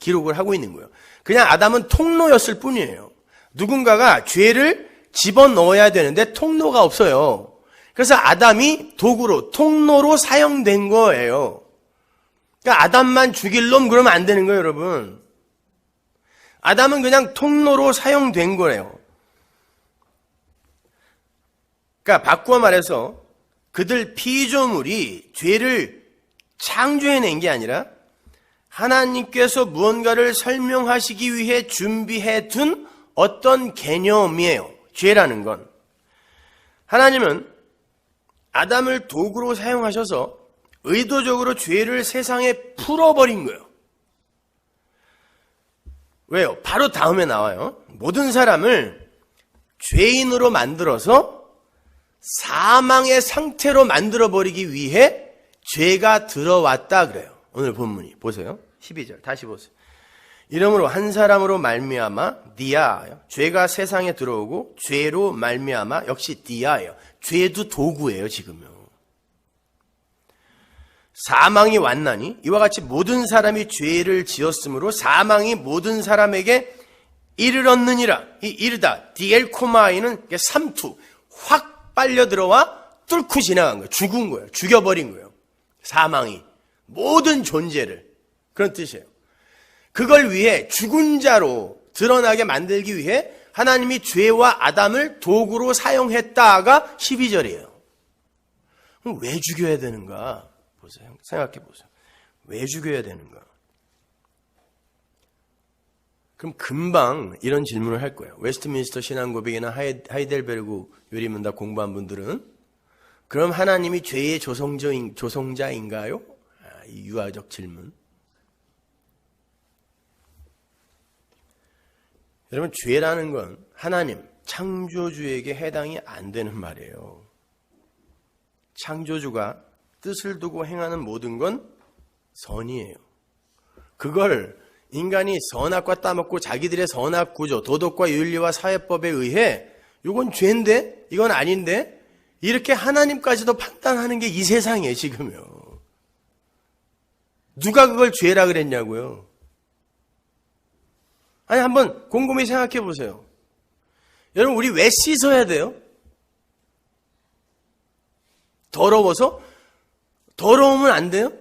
S1: 기록을 하고 있는 거예요. 그냥 아담은 통로였을 뿐이에요. 누군가가 죄를 집어넣어야 되는데 통로가 없어요. 그래서 아담이 도구로, 통로로 사용된 거예요. 그러니까 아담만 죽일 놈 그러면 안 되는 거예요, 여러분. 아담은 그냥 통로로 사용된 거예요. 그러니까 바꾸어 말해서 그들 피조물이 죄를 창조해낸 게 아니라 하나님께서 무언가를 설명하시기 위해 준비해 둔 어떤 개념이에요. 죄라는 건. 하나님은 아담을 도구로 사용하셔서 의도적으로 죄를 세상에 풀어버린 거예요. 왜요? 바로 다음에 나와요. 모든 사람을 죄인으로 만들어서 사망의 상태로 만들어버리기 위해 죄가 들어왔다 그래요. 오늘 본문이. 보세요. 12절 다시 보세요. 이러므로 한 사람으로 말미암아 디아예요. 죄가 세상에 들어오고 죄로 말미암아 역시 디아예요. 죄도 도구예요, 지금요. 사망이 왔나니 이와 같이 모든 사람이 죄를 지었으므로 사망이 모든 사람에게 이르렀느니라. 이 이르다 디엘코마이는 삼투 확 빨려 들어와 뚫고 지나간 거예요. 죽은 거예요. 죽여버린 거예요. 사망이 모든 존재를. 그런 뜻이에요. 그걸 위해 죽은 자로 드러나게 만들기 위해 하나님이 죄와 아담을 도구로 사용했다가 12절이에요. 그럼 왜 죽여야 되는가? 보세요. 생각해 보세요. 왜 죽여야 되는가? 그럼 금방 이런 질문을 할 거예요. 웨스트민스터 신앙고백이나 하이델베르그 요리문답 공부한 분들은 그럼 하나님이 죄의 조성자인가요? 이 유아적 질문. 여러분, 죄라는 건 하나님, 창조주에게 해당이 안 되는 말이에요. 창조주가 뜻을 두고 행하는 모든 건 선이에요. 그걸 인간이 선악과 따먹고 자기들의 선악 구조, 도덕과 윤리와 사회법에 의해 이건 죄인데, 이건 아닌데 이렇게 하나님까지도 판단하는 게 이 세상이에요, 지금요. 누가 그걸 죄라 그랬냐고요. 아니, 한번 곰곰이 생각해 보세요. 여러분, 우리 왜 씻어야 돼요? 더러워서? 더러우면 안 돼요?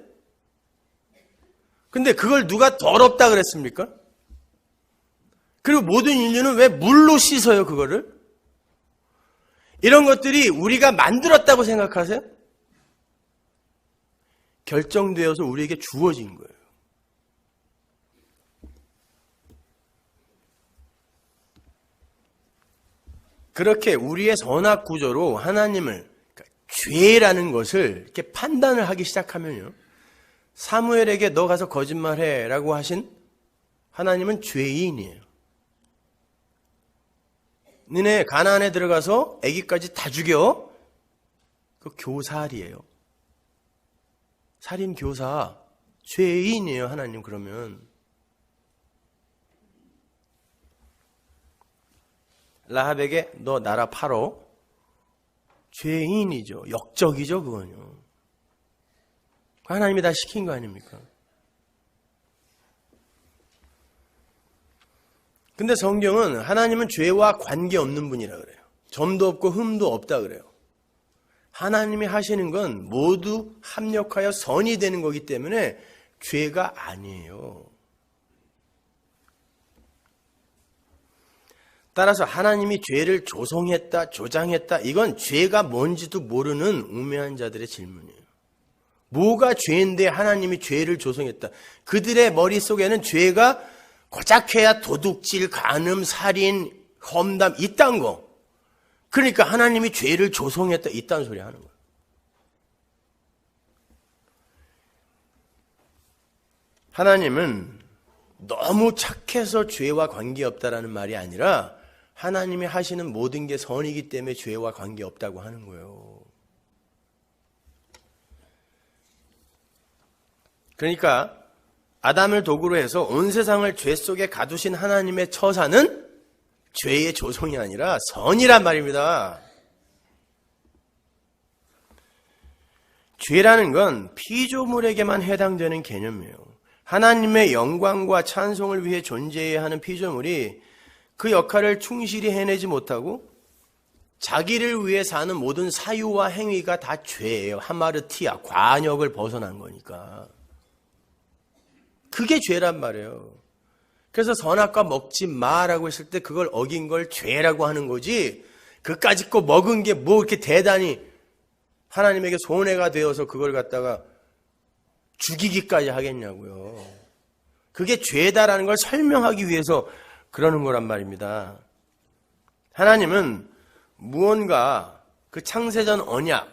S1: 근데 그걸 누가 더럽다 그랬습니까? 그리고 모든 인류는 왜 물로 씻어요, 그거를? 이런 것들이 우리가 만들었다고 생각하세요? 결정되어서 우리에게 주어진 거예요. 그렇게 우리의 선악 구조로 하나님을, 그러니까 죄라는 것을 이렇게 판단을 하기 시작하면요, 사무엘에게 너 가서 거짓말해 라고 하신 하나님은 죄인이에요. 너네 가나안에 들어가서 아기까지 다 죽여. 그 교살이에요. 살인 교사. 죄인이에요, 하나님. 그러면 라합에게 너 나라 팔어. 죄인이죠. 역적이죠, 그건요. 하나님이 다 시킨 거 아닙니까? 근데 성경은 하나님은 죄와 관계없는 분이라 그래요. 점도 없고 흠도 없다 그래요. 하나님이 하시는 건 모두 합력하여 선이 되는 거기 때문에 죄가 아니에요. 따라서 하나님이 죄를 조성했다, 조장했다, 이건 죄가 뭔지도 모르는 우매한 자들의 질문이에요. 뭐가 죄인데 하나님이 죄를 조성했다. 그들의 머릿속에는 죄가 고작해야 도둑질, 간음, 살인, 험담 이딴 거. 그러니까 하나님이 죄를 조성했다 이딴 소리 하는 거예요. 하나님은 너무 착해서 죄와 관계없다라는 말이 아니라 하나님이 하시는 모든 게 선이기 때문에 죄와 관계없다고 하는 거예요. 그러니까 아담을 도구로 해서 온 세상을 죄 속에 가두신 하나님의 처사는 죄의 조성이 아니라 선이란 말입니다. 죄라는 건 피조물에게만 해당되는 개념이에요. 하나님의 영광과 찬송을 위해 존재해야 하는 피조물이 그 역할을 충실히 해내지 못하고 자기를 위해 사는 모든 사유와 행위가 다 죄예요. 하마르티아, 관역을 벗어난 거니까. 그게 죄란 말이에요. 그래서 선악과 먹지 마라고 했을 때 그걸 어긴 걸 죄라고 하는 거지, 그까짓 거 먹은 게 뭐 이렇게 대단히 하나님에게 손해가 되어서 그걸 갖다가 죽이기까지 하겠냐고요. 그게 죄다라는 걸 설명하기 위해서 그러는 거란 말입니다. 하나님은 무언가 그 창세전 언약,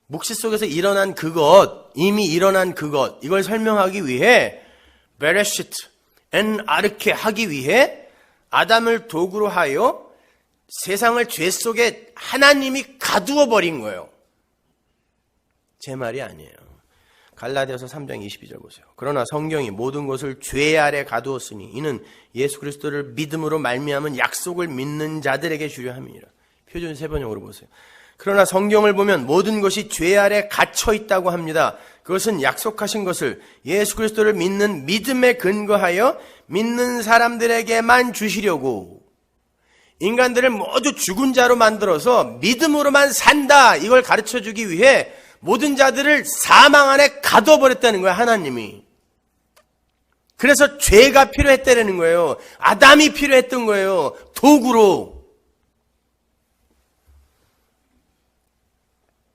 S1: 묵시 속에서 일어난 그것, 이미 일어난 그것, 이걸 설명하기 위해 베레시트, 엔 아르케 하기 위해 아담을 도구로 하여 세상을 죄 속에 하나님이 가두어 버린 거예요. 제 말이 아니에요. 갈라디아서 3장 22절 보세요. 그러나 성경이 모든 것을 죄 아래 가두었으니 이는 예수 그리스도를 믿음으로 말미암은 약속을 믿는 자들에게 주려 함이니라. 표준 세번역으로 보세요. 그러나 성경을 보면 모든 것이 죄 아래 갇혀 있다고 합니다. 그것은 약속하신 것을 예수 그리스도를 믿는 믿음에 근거하여 믿는 사람들에게만 주시려고, 인간들을 모두 죽은 자로 만들어서 믿음으로만 산다, 이걸 가르쳐주기 위해 모든 자들을 사망 안에 가둬버렸다는 거예요, 하나님이. 그래서 죄가 필요했다는 거예요. 아담이 필요했던 거예요, 도구로.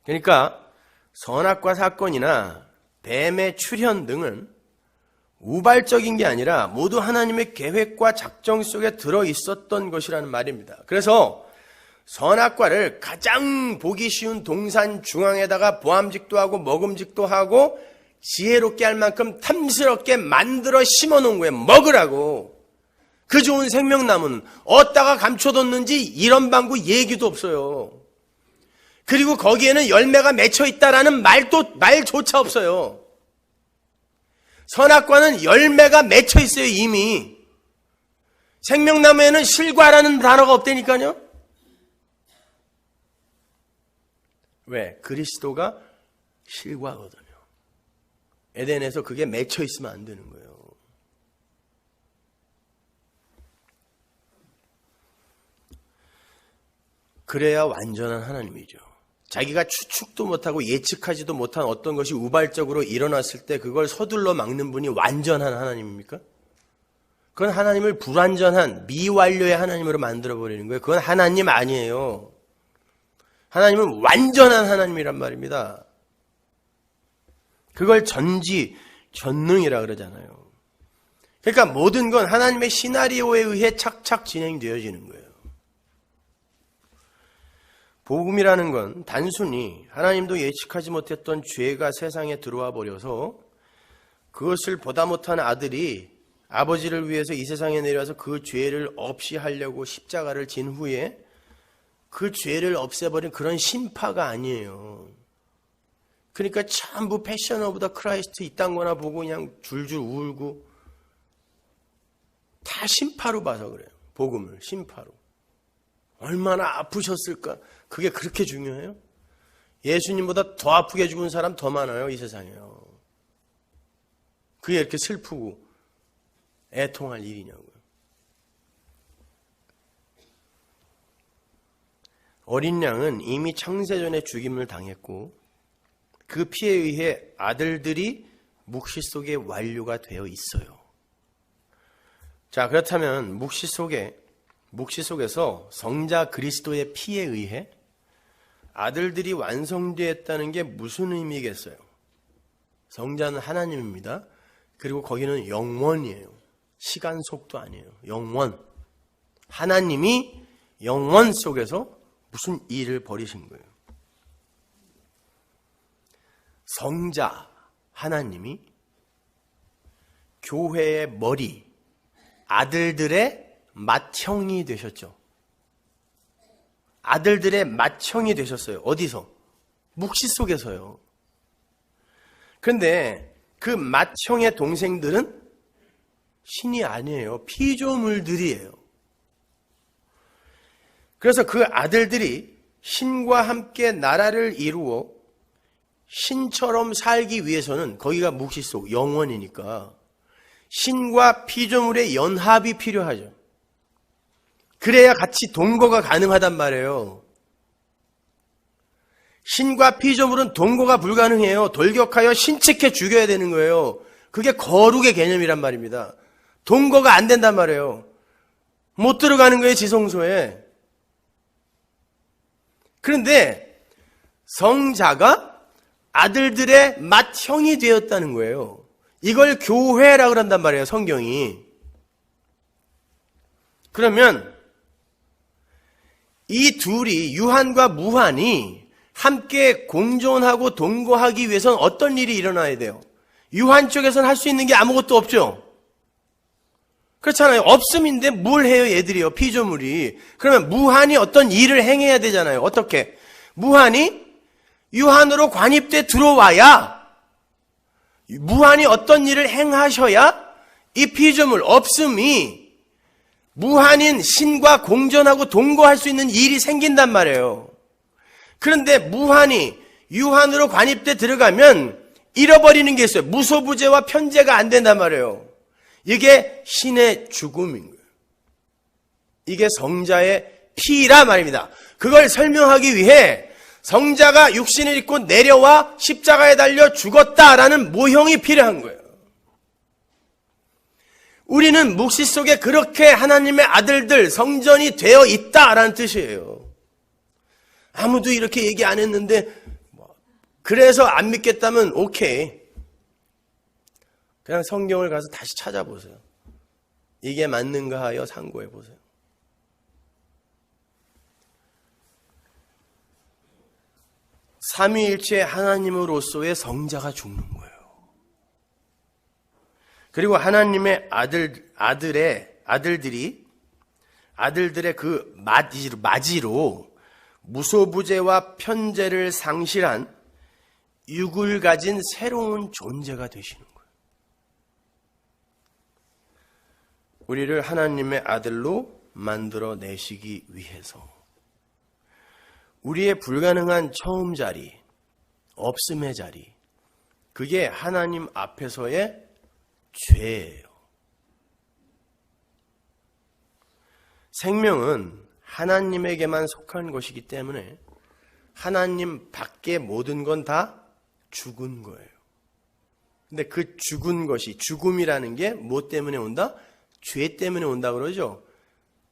S1: 그러니까 선악과 사건이나 뱀의 출현 등은 우발적인 게 아니라 모두 하나님의 계획과 작정 속에 들어있었던 것이라는 말입니다. 그래서 선악과를 가장 보기 쉬운 동산 중앙에다가 보암직도 하고 먹음직도 하고 지혜롭게 할 만큼 탐스럽게 만들어 심어놓은 거예요. 먹으라고. 그 좋은 생명나무는 어디다가 감춰뒀는지 이런 방구 얘기도 없어요. 그리고 거기에는 열매가 맺혀 있다라는 말조차 없어요. 선악과는 열매가 맺혀 있어요, 이미. 생명나무에는 실과라는 단어가 없다니까요. 왜? 그리스도가 실과거든요. 에덴에서 그게 맺혀 있으면 안 되는 거예요. 그래야 완전한 하나님이죠. 자기가 추측도 못하고 예측하지도 못한 어떤 것이 우발적으로 일어났을 때 그걸 서둘러 막는 분이 완전한 하나님입니까? 그건 하나님을 불완전한 미완료의 하나님으로 만들어버리는 거예요. 그건 하나님 아니에요. 하나님은 완전한 하나님이란 말입니다. 그걸 전지전능이라 그러잖아요. 그러니까 모든 건 하나님의 시나리오에 의해 착착 진행되어지는 거예요. 복음이라는 건 단순히 하나님도 예측하지 못했던 죄가 세상에 들어와 버려서 그것을 보다 못한 아들이 아버지를 위해서 이 세상에 내려와서 그 죄를 없이 하려고 십자가를 진 후에 그 죄를 없애버린 그런 심파가 아니에요. 그러니까 전부 패션 오브 더 크라이스트 이딴 거나 보고 그냥 줄줄 울고 다 심파로 봐서 그래요. 복음을 심파로. 얼마나 아프셨을까? 그게 그렇게 중요해요? 예수님보다 더 아프게 죽은 사람 더 많아요, 이 세상에요. 그게 이렇게 슬프고 애통할 일이냐고요. 어린 양은 이미 창세전에 죽임을 당했고 그 피에 의해 아들들이 묵시 속에 완료가 되어 있어요. 자, 그렇다면 묵시 속에서 성자 그리스도의 피에 의해 아들들이 완성되었다는 게 무슨 의미겠어요? 성자는 하나님입니다. 그리고 거기는 영원이에요. 시간 속도 아니에요. 영원. 하나님이 영원 속에서 무슨 일을 벌이신 거예요? 성자 하나님이 교회의 머리, 아들들의 맏형이 되셨죠. 아들들의 맏형이 되셨어요. 어디서? 묵시 속에서요. 그런데 그 맏형의 동생들은 신이 아니에요. 피조물들이에요. 그래서 그 아들들이 신과 함께 나라를 이루어 신처럼 살기 위해서는 거기가 묵시 속 영원이니까 신과 피조물의 연합이 필요하죠. 그래야 같이 동거가 가능하단 말이에요. 신과 피조물은 동거가 불가능해요. 돌격하여 신체케 죽여야 되는 거예요. 그게 거룩의 개념이란 말입니다. 동거가 안 된단 말이에요. 못 들어가는 거예요, 지성소에. 그런데 성자가 아들들의 맏형이 되었다는 거예요. 이걸 교회라고 한단 말이에요, 성경이. 그러면 이 둘이, 유한과 무한이 함께 공존하고 동거하기 위해서는 어떤 일이 일어나야 돼요? 유한 쪽에서는 할 수 있는 게 아무것도 없죠. 그렇잖아요. 없음인데 뭘 해요, 얘들이요, 피조물이. 그러면 무한이 어떤 일을 행해야 되잖아요. 어떻게? 무한이 유한으로 관입돼 들어와야, 무한이 어떤 일을 행하셔야 이 피조물, 없음이 무한인 신과 공존하고 동거할 수 있는 일이 생긴단 말이에요. 그런데 무한이 유한으로 관입돼 들어가면 잃어버리는 게 있어요. 무소부재와 편재가 안 된단 말이에요. 이게 신의 죽음인 거예요. 이게 성자의 피라 말입니다. 그걸 설명하기 위해 성자가 육신을 입고 내려와 십자가에 달려 죽었다라는 모형이 필요한 거예요. 우리는 묵시 속에 그렇게 하나님의 아들들, 성전이 되어 있다라는 뜻이에요. 아무도 이렇게 얘기 안 했는데 그래서 안 믿겠다면 오케이. 그냥 성경을 가서 다시 찾아보세요. 이게 맞는가 하여 상고해 보세요. 삼위일체 하나님으로서의 성자가 죽는 거예요. 그리고 하나님의 아들들의 그 맞이로 무소부재와 편재를 상실한 육을 가진 새로운 존재가 되시는 거예요. 우리를 하나님의 아들로 만들어내시기 위해서 우리의 불가능한 처음 자리, 없음의 자리, 그게 하나님 앞에서의 죄예요. 생명은 하나님에게만 속한 것이기 때문에 하나님 밖의 모든 건 다 죽은 거예요. 근데 그 죽은 것이, 죽음이라는 게 뭐 때문에 온다? 죄 때문에 온다 그러죠.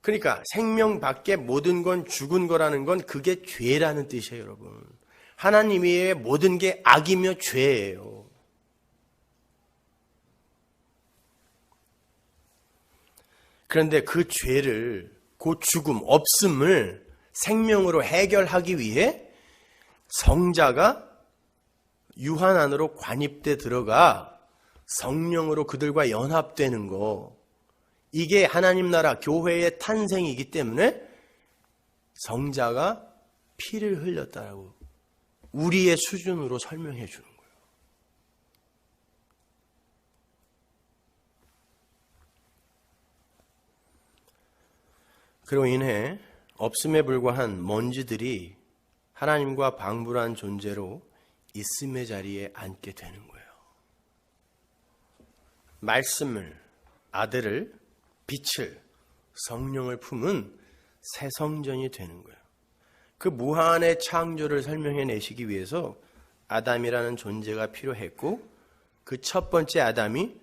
S1: 그러니까 생명 밖의 모든 건 죽은 거라는 건 그게 죄라는 뜻이에요, 여러분. 하나님 외에 모든 게 악이며 죄예요. 그런데 그 죄를, 그 죽음, 없음을 생명으로 해결하기 위해 성자가 유한 안으로 관입돼 들어가 성령으로 그들과 연합되는 거, 이게 하나님 나라 교회의 탄생이기 때문에 성자가 피를 흘렸다라고 우리의 수준으로 설명해 주는 거예요. 그로 인해 없음에 불과한 먼지들이 하나님과 방불한 존재로 있음의 자리에 앉게 되는 거예요. 말씀을, 아들을, 빛을, 성령을 품은 새 성전이 되는 거예요. 그 무한의 창조를 설명해 내시기 위해서 아담이라는 존재가 필요했고, 그 첫 번째 아담이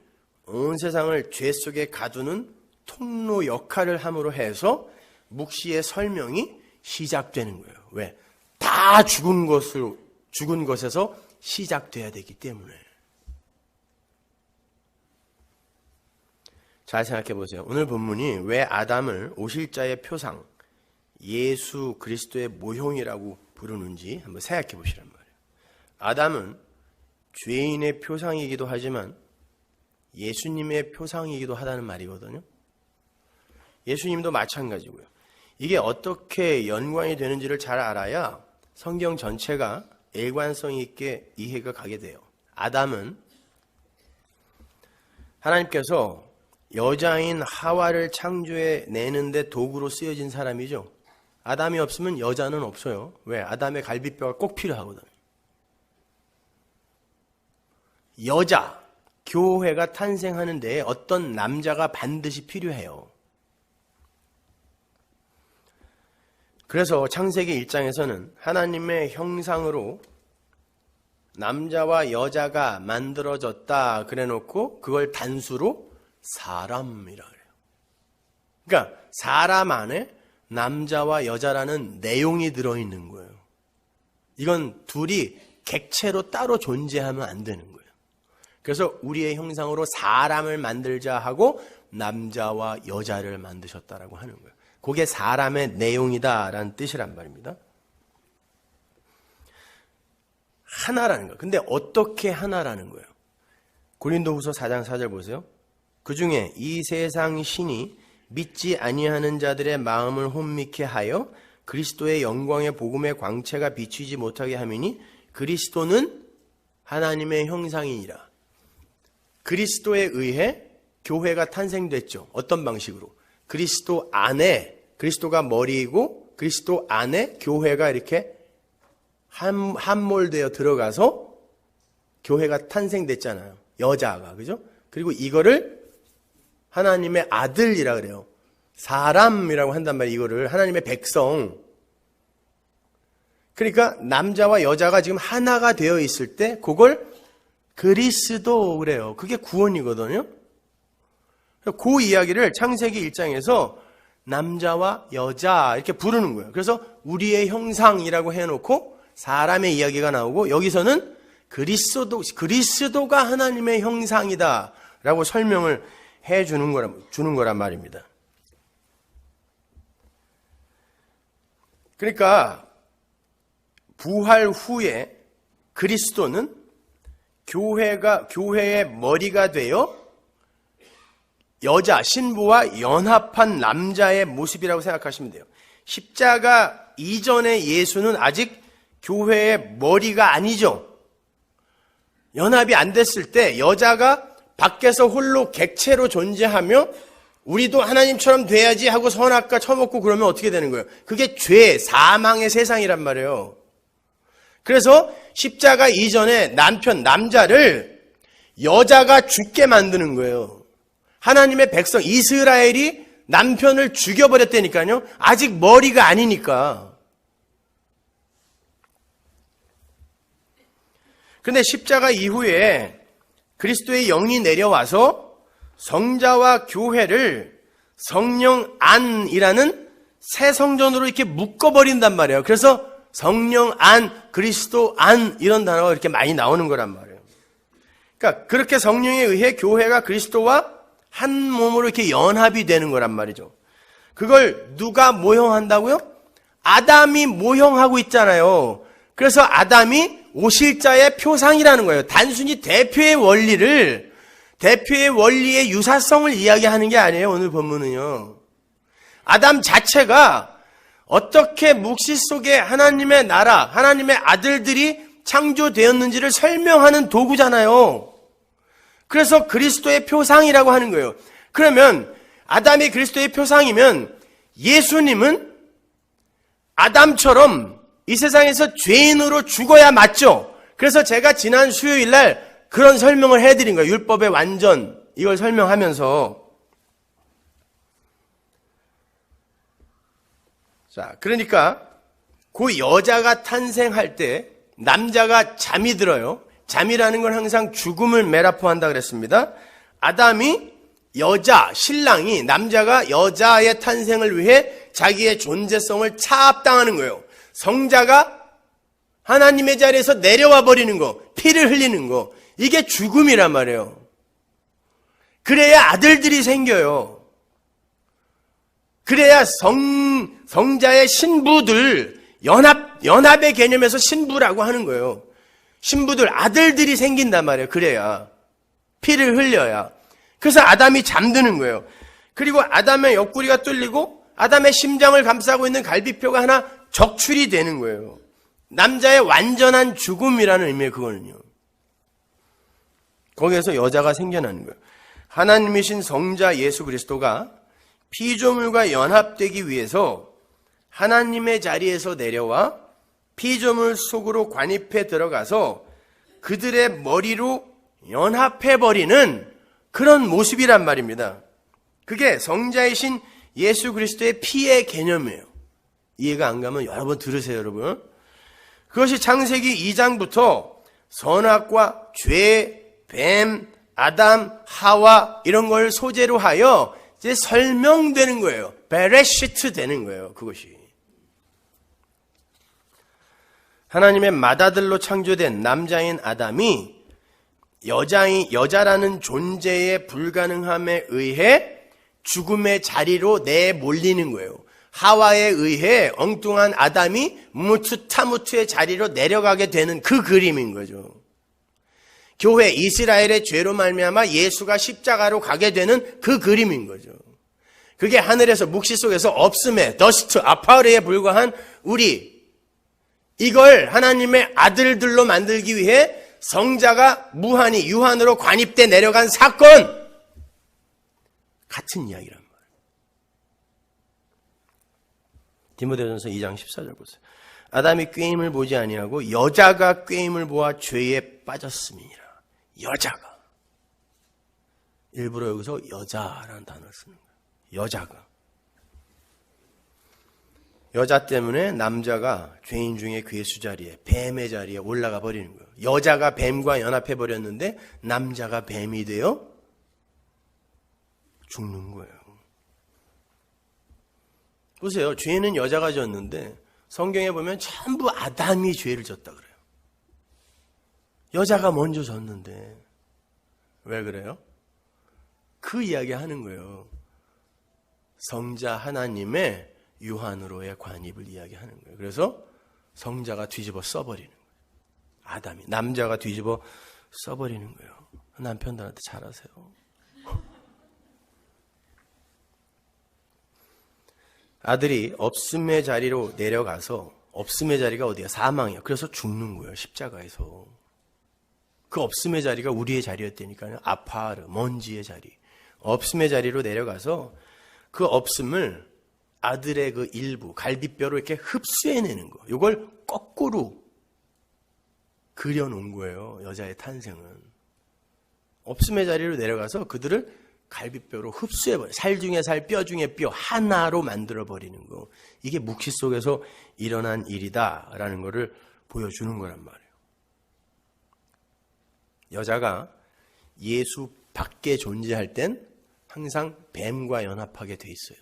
S1: 온 세상을 죄 속에 가두는 통로 역할을 함으로 해서 묵시의 설명이 시작되는 거예요. 왜? 다 죽은 것에서 시작돼야 되기 때문에. 잘 생각해 보세요. 오늘 본문이 왜 아담을 오실자의 표상, 예수 그리스도의 모형이라고 부르는지 한번 생각해 보시란 말이에요. 아담은 죄인의 표상이기도 하지만 예수님의 표상이기도 하다는 말이거든요. 예수님도 마찬가지고요. 이게 어떻게 연관이 되는지를 잘 알아야 성경 전체가 일관성 있게 이해가 가게 돼요. 아담은 하나님께서 여자인 하와를 창조해 내는데 도구로 쓰여진 사람이죠. 아담이 없으면 여자는 없어요. 왜? 아담의 갈비뼈가 꼭 필요하거든요. 여자, 교회가 탄생하는 데에 어떤 남자가 반드시 필요해요. 그래서 창세기 1장에서는 하나님의 형상으로 남자와 여자가 만들어졌다 그래놓고 그걸 단수로 사람이라 그래요. 그러니까 사람 안에 남자와 여자라는 내용이 들어있는 거예요. 이건 둘이 객체로 따로 존재하면 안 되는 거예요. 그래서 우리의 형상으로 사람을 만들자 하고 남자와 여자를 만드셨다라고 하는 거예요. 그게 사람의 내용이다라는 뜻이란 말입니다. 하나라는 거예요. 근데 어떻게 하나라는 거예요? 고린도후서 4장 4절 보세요. 그 중에 이 세상 신이 믿지 아니하는 자들의 마음을 혼미케 하여 그리스도의 영광의 복음의 광채가 비추지 못하게 함이니 그리스도는 하나님의 형상이니라. 그리스도에 의해 교회가 탄생됐죠. 어떤 방식으로? 그리스도 안에, 그리스도가 머리이고 그리스도 안에 교회가 이렇게 함몰되어 들어가서 교회가 탄생됐잖아요. 여자가, 그죠? 그리고 이거를 하나님의 아들이라 그래요. 사람이라고 한단 말이에요. 이거를 하나님의 백성. 그러니까 남자와 여자가 지금 하나가 되어 있을 때 그걸 그리스도 그래요. 그게 구원이거든요. 그 이야기를 창세기 1장에서 남자와 여자 이렇게 부르는 거예요. 그래서 우리의 형상이라고 해놓고 사람의 이야기가 나오고 여기서는 그리스도가 하나님의 형상이다 라고 설명을 주는 거란 말입니다. 그러니까 부활 후에 그리스도는 교회의 머리가 되어 여자, 신부와 연합한 남자의 모습이라고 생각하시면 돼요. 십자가 이전의 예수는 아직 교회의 머리가 아니죠. 연합이 안 됐을 때 여자가 밖에서 홀로 객체로 존재하며 우리도 하나님처럼 돼야지 하고 선악과 처먹고 그러면 어떻게 되는 거예요? 그게 죄, 사망의 세상이란 말이에요. 그래서 십자가 이전에 남자를 여자가 죽게 만드는 거예요. 하나님의 백성 이스라엘이 남편을 죽여버렸다니까요. 아직 머리가 아니니까. 그런데 십자가 이후에 그리스도의 영이 내려와서 성자와 교회를 성령 안이라는 새 성전으로 이렇게 묶어버린단 말이에요. 그래서 성령 안, 그리스도 안 이런 단어가 이렇게 많이 나오는 거란 말이에요. 그러니까 그렇게 성령에 의해 교회가 그리스도와 한 몸으로 이렇게 연합이 되는 거란 말이죠. 그걸 누가 모형한다고요? 아담이 모형하고 있잖아요. 그래서 아담이 오실자의 표상이라는 거예요. 단순히 대표의 원리의 유사성을 이야기하는 게 아니에요. 오늘 본문은요. 아담 자체가 어떻게 묵시 속에 하나님의 나라, 하나님의 아들들이 창조되었는지를 설명하는 도구잖아요. 그래서 그리스도의 표상이라고 하는 거예요. 그러면 아담이 그리스도의 표상이면 예수님은 아담처럼 이 세상에서 죄인으로 죽어야 맞죠? 그래서 제가 지난 수요일 날 그런 설명을 해드린 거예요. 율법의 완전, 이걸 설명하면서. 자, 그러니까 그 여자가 탄생할 때 남자가 잠이 들어요. 잠이라는 건 항상 죽음을 메라포한다 그랬습니다. 아담이 신랑이 남자가 여자의 탄생을 위해 자기의 존재성을 차압당하는 거예요. 성자가 하나님의 자리에서 내려와 버리는 거, 피를 흘리는 거, 이게 죽음이란 말이에요. 그래야 아들들이 생겨요. 그래야 성자의 신부들, 연합의 개념에서 신부라고 하는 거예요. 신부들, 아들들이 생긴단 말이에요. 그래야. 피를 흘려야. 그래서 아담이 잠드는 거예요. 그리고 아담의 옆구리가 뚫리고 아담의 심장을 감싸고 있는 갈비뼈가 하나 적출이 되는 거예요. 남자의 완전한 죽음이라는 의미의 그거는요. 거기에서 여자가 생겨나는 거예요. 하나님이신 성자 예수 그리스도가 피조물과 연합되기 위해서 하나님의 자리에서 내려와 피조물 속으로 관입해 들어가서 그들의 머리로 연합해버리는 그런 모습이란 말입니다. 그게 성자이신 예수 그리스도의 피의 개념이에요. 이해가 안 가면 여러 번 들으세요, 여러분. 그것이 창세기 2장부터 선악과 죄, 뱀, 아담, 하와 이런 걸 소재로 하여 이제 설명되는 거예요. 베레시트 되는 거예요. 그것이. 하나님의 맏아들로 창조된 남자인 아담이 여자라는 존재의 불가능함에 의해 죽음의 자리로 내몰리는 거예요. 하와에 의해 엉뚱한 아담이 무투타무투의 자리로 내려가게 되는 그 그림인 거죠. 교회 이스라엘의 죄로 말미암아 예수가 십자가로 가게 되는 그 그림인 거죠. 그게 하늘에서 묵시 속에서 없음에 더스트 아파르에 불과한 우리, 이걸 하나님의 아들들로 만들기 위해 성자가 무한히 유한으로 관입돼 내려간 사건, 같은 이야기란 말이에요. 디모데전서 2장 14절 보세요. 아담이 꾀임을 보지 아니하고 여자가 꾀임을 보아 죄에 빠졌음이니라. 여자가. 일부러 여기서 여자라는 단어를 쓰는 거예요. 여자가. 여자 때문에 남자가 죄인 중에 괴수 자리에, 뱀의 자리에 올라가 버리는 거예요. 여자가 뱀과 연합해 버렸는데 남자가 뱀이 되어 죽는 거예요. 보세요. 죄는 여자가 졌는데 성경에 보면 전부 아담이 죄를 졌다 그래요. 여자가 먼저 졌는데 왜 그래요? 그 이야기 하는 거예요. 성자 하나님의 유한으로의 관입을 이야기하는 거예요. 그래서 성자가 뒤집어 써버리는 거예요. 아담이, 남자가 뒤집어 써버리는 거예요. 남편들한테 잘하세요. 아들이 없음의 자리로 내려가서, 없음의 자리가 어디야? 사망이야. 그래서 죽는 거예요. 십자가에서. 그 없음의 자리가 우리의 자리였다니까요. 아파르, 먼지의 자리. 없음의 자리로 내려가서 그 없음을 아들의 그 일부, 갈비뼈로 이렇게 흡수해내는 거. 이걸 거꾸로 그려놓은 거예요. 여자의 탄생은. 없음의 자리로 내려가서 그들을 갈비뼈로 흡수해버려요. 살 중에 살, 뼈 중에 뼈 하나로 만들어버리는 거. 이게 묵시 속에서 일어난 일이다라는 거를 보여주는 거란 말이에요. 여자가 예수 밖에 존재할 땐 항상 뱀과 연합하게 돼 있어요.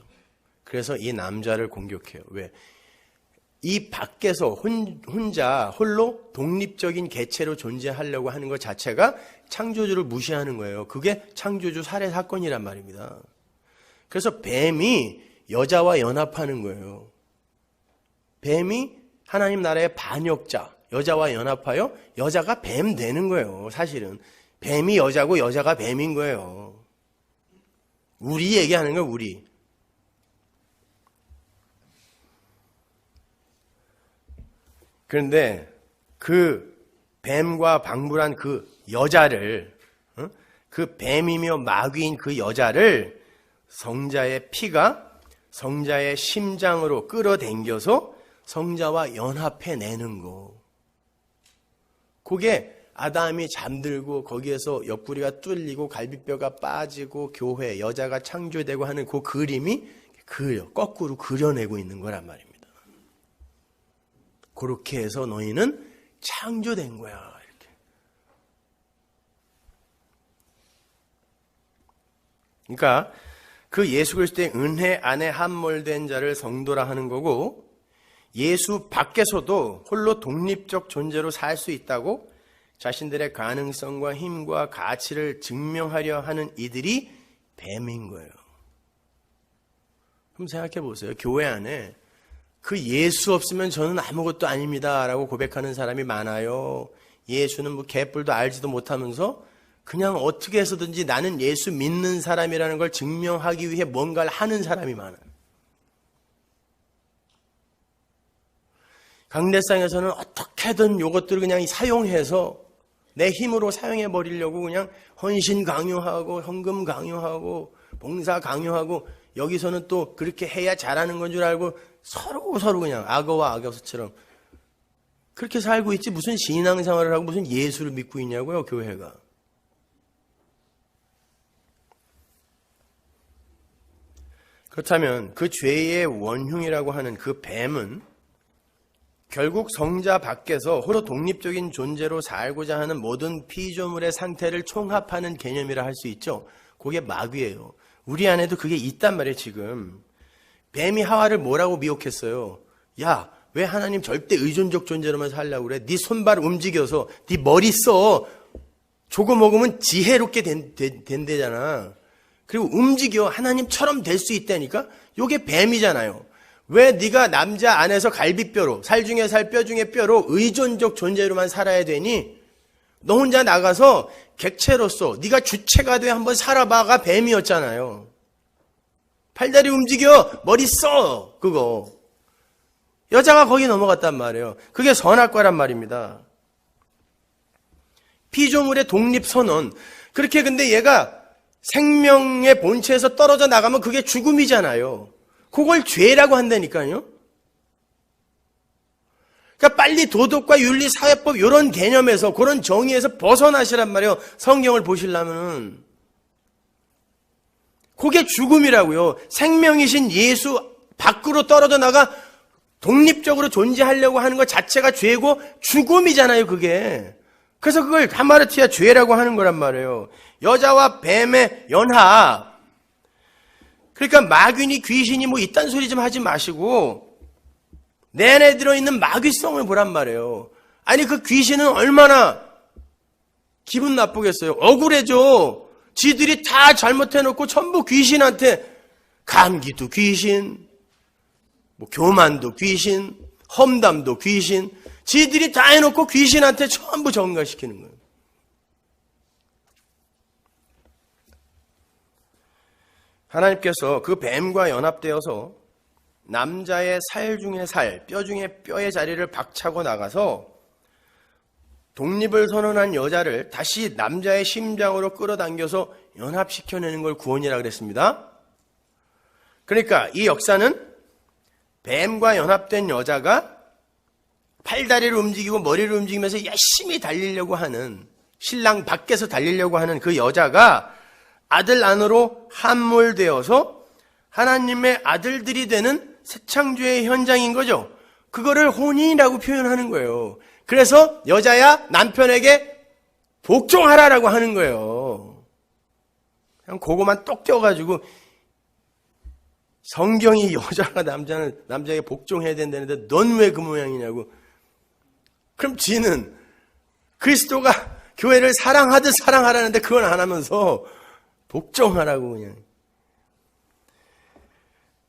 S1: 그래서 이 남자를 공격해요. 왜? 이 밖에서 혼자 홀로 독립적인 개체로 존재하려고 하는 것 자체가 창조주를 무시하는 거예요. 그게 창조주 살해 사건이란 말입니다. 그래서 뱀이 여자와 연합하는 거예요. 뱀이 하나님 나라의 반역자, 여자와 연합하여 여자가 뱀 되는 거예요. 사실은 뱀이 여자고 여자가 뱀인 거예요. 우리 얘기하는 거예요. 우리. 그런데 그 뱀과 방불한 그 여자를, 그 뱀이며 마귀인 그 여자를 성자의 피가 성자의 심장으로 끌어당겨서 성자와 연합해내는 거. 그게 아담이 잠들고 거기에서 옆구리가 뚫리고 갈비뼈가 빠지고 교회, 여자가 창조되고 하는 그 그림이 거꾸로 그려내고 있는 거란 말입니다. 그렇게 해서 너희는 창조된 거야. 이렇게. 그러니까 그 예수 그리스도의 은혜 안에 함몰된 자를 성도라 하는 거고, 예수 밖에서도 홀로 독립적 존재로 살 수 있다고 자신들의 가능성과 힘과 가치를 증명하려 하는 이들이 뱀인 거예요. 한번 생각해 보세요. 교회 안에 그 예수 없으면 저는 아무것도 아닙니다 라고 고백하는 사람이 많아요. 예수는 뭐 개뿔도 알지도 못하면서 그냥 어떻게 해서든지 나는 예수 믿는 사람이라는 걸 증명하기 위해 뭔가를 하는 사람이 많아요. 강대상에서는 어떻게든 이것들을 그냥 사용해서 내 힘으로 사용해 버리려고 그냥 헌신 강요하고 헌금 강요하고 봉사 강요하고, 여기서는 또 그렇게 해야 잘하는 건 줄 알고 서로 그냥 악어와 악어처럼 그렇게 살고 있지, 무슨 신앙생활을 하고 무슨 예수를 믿고 있냐고요, 교회가. 그렇다면 그 죄의 원흉이라고 하는 그 뱀은 결국 성자 밖에서 홀로 독립적인 존재로 살고자 하는 모든 피조물의 상태를 총합하는 개념이라 할 수 있죠. 그게 마귀예요. 우리 안에도 그게 있단 말이에요. 지금 뱀이 하와를 뭐라고 미혹했어요? 야, 왜 하나님 절대 의존적 존재로만 살려고 그래? 네 손발 움직여서 네 머리 써. 조금 먹으면 지혜롭게 된대잖아. 그리고 움직여 하나님처럼 될 수 있다니까. 요게 뱀이잖아요. 왜 네가 남자 안에서 갈비뼈로, 살 중에 살, 뼈 중에 뼈로 의존적 존재로만 살아야 되니? 너 혼자 나가서 객체로서 네가 주체가 돼 한번 살아봐가 뱀이었잖아요. 팔다리 움직여, 머리 써, 그거. 여자가 거기 넘어갔단 말이에요. 그게 선악과란 말입니다. 피조물의 독립선언. 그렇게 근데 얘가 생명의 본체에서 떨어져 나가면 그게 죽음이잖아요. 그걸 죄라고 한다니까요. 그러니까 빨리 도덕과 윤리, 사회법 이런 개념에서 그런 정의에서 벗어나시란 말이에요. 성경을 보시려면은. 그게 죽음이라고요. 생명이신 예수 밖으로 떨어져 나가 독립적으로 존재하려고 하는 것 자체가 죄고 죽음이잖아요, 그게. 그래서 그걸 하마르티아 죄라고 하는 거란 말이에요. 여자와 뱀의 연합. 그러니까 마귀니 귀신이 뭐 이딴 소리 좀 하지 마시고 내 안에 들어있는 마귀성을 보란 말이에요. 아니 그 귀신은 얼마나 기분 나쁘겠어요. 억울해져. 지들이 다 잘못해놓고 전부 귀신한테 감기도 귀신, 뭐 교만도 귀신, 험담도 귀신, 지들이 다 해놓고 귀신한테 전부 전가시키는 거예요. 하나님께서 그 뱀과 연합되어서 남자의 살 중에 살, 뼈 중에 뼈의 자리를 박차고 나가서 독립을 선언한 여자를 다시 남자의 심장으로 끌어당겨서 연합시켜내는 걸 구원이라고 그랬습니다. 그러니까 이 역사는 뱀과 연합된 여자가 팔다리를 움직이고 머리를 움직이면서 열심히 달리려고 하는, 신랑 밖에서 달리려고 하는 그 여자가 아들 안으로 함몰되어서 하나님의 아들들이 되는 새 창조의 현장인 거죠. 그거를 혼인이라고 표현하는 거예요. 그래서 여자야 남편에게 복종하라라고 하는 거예요. 그냥 그거만 똑 떼어가지고 성경이 여자가 남자에게 복종해야 된다는데 넌 왜 그 모양이냐고. 그럼 지는 그리스도가 교회를 사랑하듯 사랑하라는데 그건 안 하면서 복종하라고 그냥.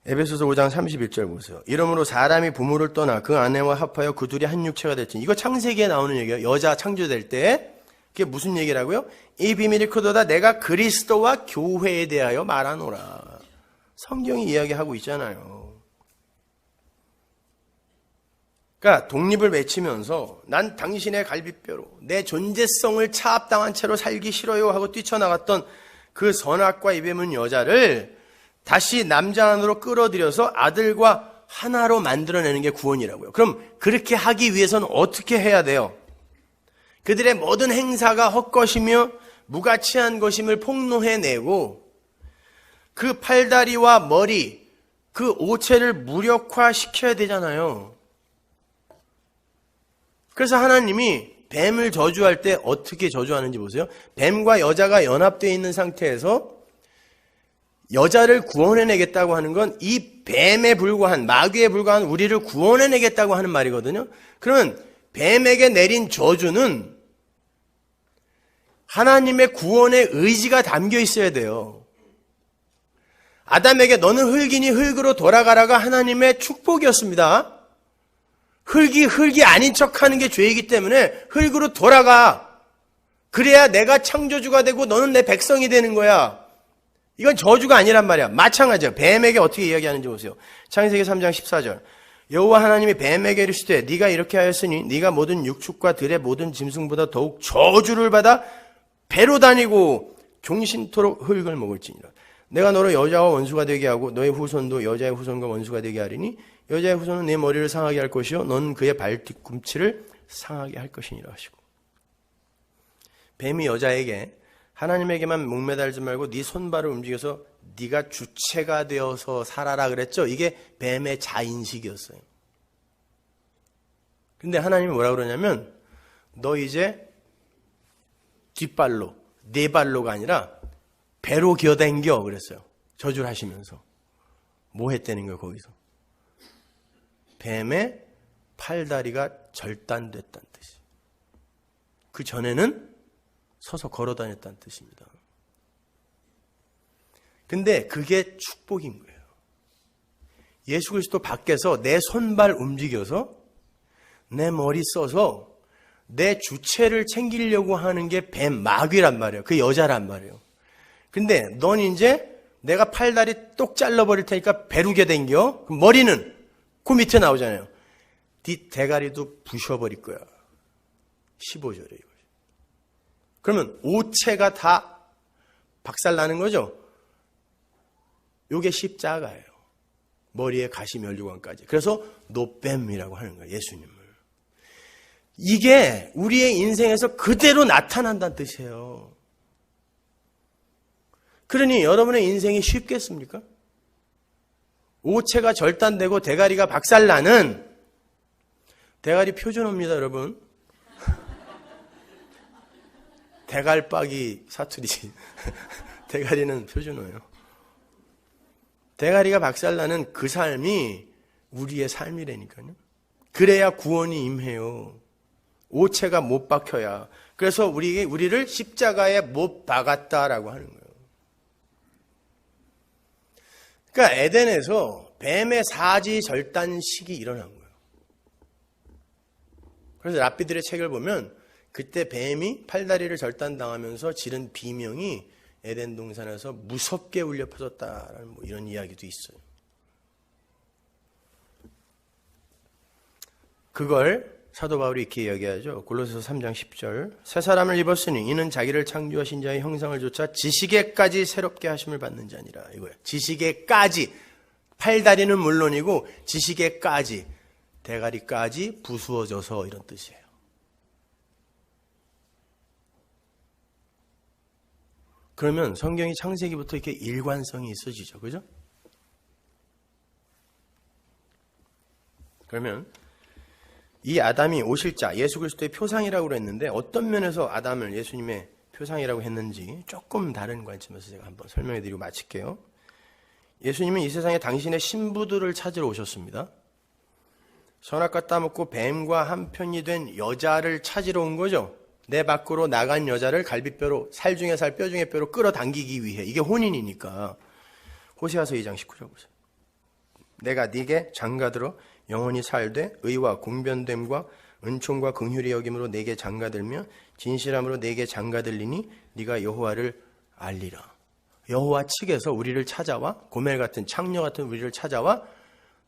S1: 에베소서 5장 31절 보세요. 이러므로 사람이 부모를 떠나 그 아내와 합하여 그 둘이 한 육체가 될지니. 이거 창세기에 나오는 얘기예요. 여자 창조될 때. 그게 무슨 얘기라고요? 이 비밀이 크도다 내가 그리스도와 교회에 대하여 말하노라. 성경이 이야기하고 있잖아요. 그러니까 독립을 외치면서 난 당신의 갈비뼈로 내 존재성을 차압당한 채로 살기 싫어요 하고 뛰쳐나갔던 그 선악과 입에 문 여자를 다시 남자 안으로 끌어들여서 아들과 하나로 만들어내는 게 구원이라고요. 그럼 그렇게 하기 위해서는 어떻게 해야 돼요? 그들의 모든 행사가 헛것이며 무가치한 것임을 폭로해내고 그 팔다리와 머리, 그 오체를 무력화시켜야 되잖아요. 그래서 하나님이 뱀을 저주할 때 어떻게 저주하는지 보세요. 뱀과 여자가 연합되어 있는 상태에서 여자를 구원해내겠다고 하는 건 이 뱀에 불과한, 마귀에 불과한 우리를 구원해내겠다고 하는 말이거든요. 그러면 뱀에게 내린 저주는 하나님의 구원의 의지가 담겨 있어야 돼요. 아담에게 너는 흙이니 흙으로 돌아가라가 하나님의 축복이었습니다. 흙이 아닌 척하는 게 죄이기 때문에 흙으로 돌아가. 그래야 내가 창조주가 되고 너는 내 백성이 되는 거야. 이건 저주가 아니란 말이야. 마찬가지야. 뱀에게 어떻게 이야기하는지 보세요. 창세기 3장 14절. 여호와 하나님이 뱀에게 이르시되 네가 이렇게 하였으니 네가 모든 육축과 들의 모든 짐승보다 더욱 저주를 받아 배로 다니고 종신토록 흙을 먹을지니라. 내가 너로 여자와 원수가 되게 하고 너의 후손도 여자의 후손과 원수가 되게 하리니 여자의 후손은 내 머리를 상하게 할 것이요 넌 그의 발 뒤꿈치를 상하게 할 것이니라 하시고. 뱀이 여자에게 하나님에게만 목매달지 말고 네 손발을 움직여서 네가 주체가 되어서 살아라 그랬죠? 이게 뱀의 자인식이었어요. 근데 하나님이 뭐라 그러냐면 너 이제 뒷발로, 네 발로가 아니라 배로 기어다녀 그랬어요. 저주를 하시면서. 뭐 했다는 거예요, 거기서? 뱀의 팔다리가 절단됐다는 뜻이에요. 그 전에는 서서 걸어 다녔다는 뜻입니다. 근데 그게 축복인 거예요. 예수 그리스도 밖에서 내 손발 움직여서 내 머리 써서 내 주체를 챙기려고 하는 게 뱀, 마귀란 말이에요. 그 여자란 말이에요. 근데 넌 이제 내가 팔다리 똑 잘라버릴 테니까 배루게 댕겨. 그럼 머리는 그 밑에 나오잖아요. 네 대가리도 부셔버릴 거야. 15절에 이거죠. 그러면 오체가 다 박살나는 거죠. 요게 십자가예요. 머리에 가시 멸류관까지. 그래서 노뱀이라고 하는 거예요. 예수님을. 이게 우리의 인생에서 그대로 나타난다는 뜻이에요. 그러니 여러분의 인생이 쉽겠습니까? 오체가 절단되고 대가리가 박살나는 대가리 표준어입니다, 여러분. 대갈박이 사투리지. 대가리는 표준어예요. 대가리가 박살나는 그 삶이 우리의 삶이라니까요. 그래야 구원이 임해요. 오체가 못 박혀야. 그래서 우리를 십자가에 못 박았다라고 하는 거예요. 그러니까 에덴에서 뱀의 사지 절단식이 일어난 거예요. 그래서 랍비들의 책을 보면 그때 뱀이 팔다리를 절단당하면서 지른 비명이 에덴 동산에서 무섭게 울려 퍼졌다라는 뭐 이런 이야기도 있어요. 그걸 사도 바울이 이렇게 이야기하죠. 골로새서 3장 10절. 새 사람을 입었으니 이는 자기를 창조하신 자의 형상을 조차 지식에까지 새롭게 하심을 받는 자니라. 이거예요. 지식에까지. 팔다리는 물론이고 지식에까지. 대가리까지 부수어져서 이런 뜻이에요. 그러면 성경이 창세기부터 이렇게 일관성이 있어지죠. 그죠? 그러면 이 아담이 오실자, 예수 그리스도의 표상이라고 그랬는데 어떤 면에서 아담을 예수님의 표상이라고 했는지 조금 다른 관점에서 제가 한번 설명해 드리고 마칠게요. 예수님은 이 세상에 당신의 신부들을 찾으러 오셨습니다. 선악과 따먹고 뱀과 한편이 된 여자를 찾으러 온 거죠. 내 밖으로 나간 여자를 갈비뼈로, 살 중에 살, 뼈 중에 뼈로 끌어당기기 위해. 이게 혼인이니까. 호세아서 2장 19절 보세요. 내가 네게 장가들어 영원히 살되 의와 공변됨과 은총과 긍휼히 여김으로 네게 장가들며 진실함으로 네게 장가들리니 네가 여호와를 알리라. 여호와 측에서 우리를 찾아와, 고멜 같은 창녀 같은 우리를 찾아와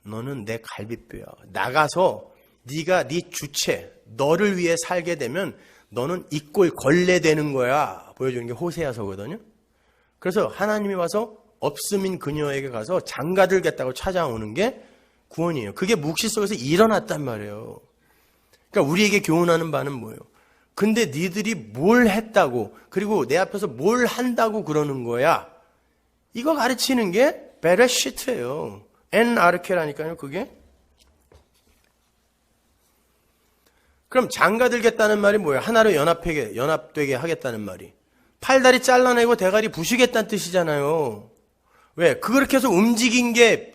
S1: 너는 내 갈비뼈야. 나가서 네가 네 주체, 너를 위해 살게 되면 너는 이 꼴 걸레되는 거야. 보여주는 게 호세아서거든요. 그래서 하나님이 와서 없음인 그녀에게 가서 장가들겠다고 찾아오는 게 구원이에요. 그게 묵시 속에서 일어났단 말이에요. 그러니까 우리에게 교훈하는 바는 뭐예요? 근데 니들이 뭘 했다고, 그리고 내 앞에서 뭘 한다고 그러는 거야. 이거 가르치는 게 베레시트예요. 엔아르케라니까요, 그게. 그럼 장가들겠다는 말이 뭐예요? 하나로 연합되게 하겠다는 말이. 팔다리 잘라내고 대가리 부시겠다는 뜻이잖아요. 왜? 그렇게 해서 움직인 게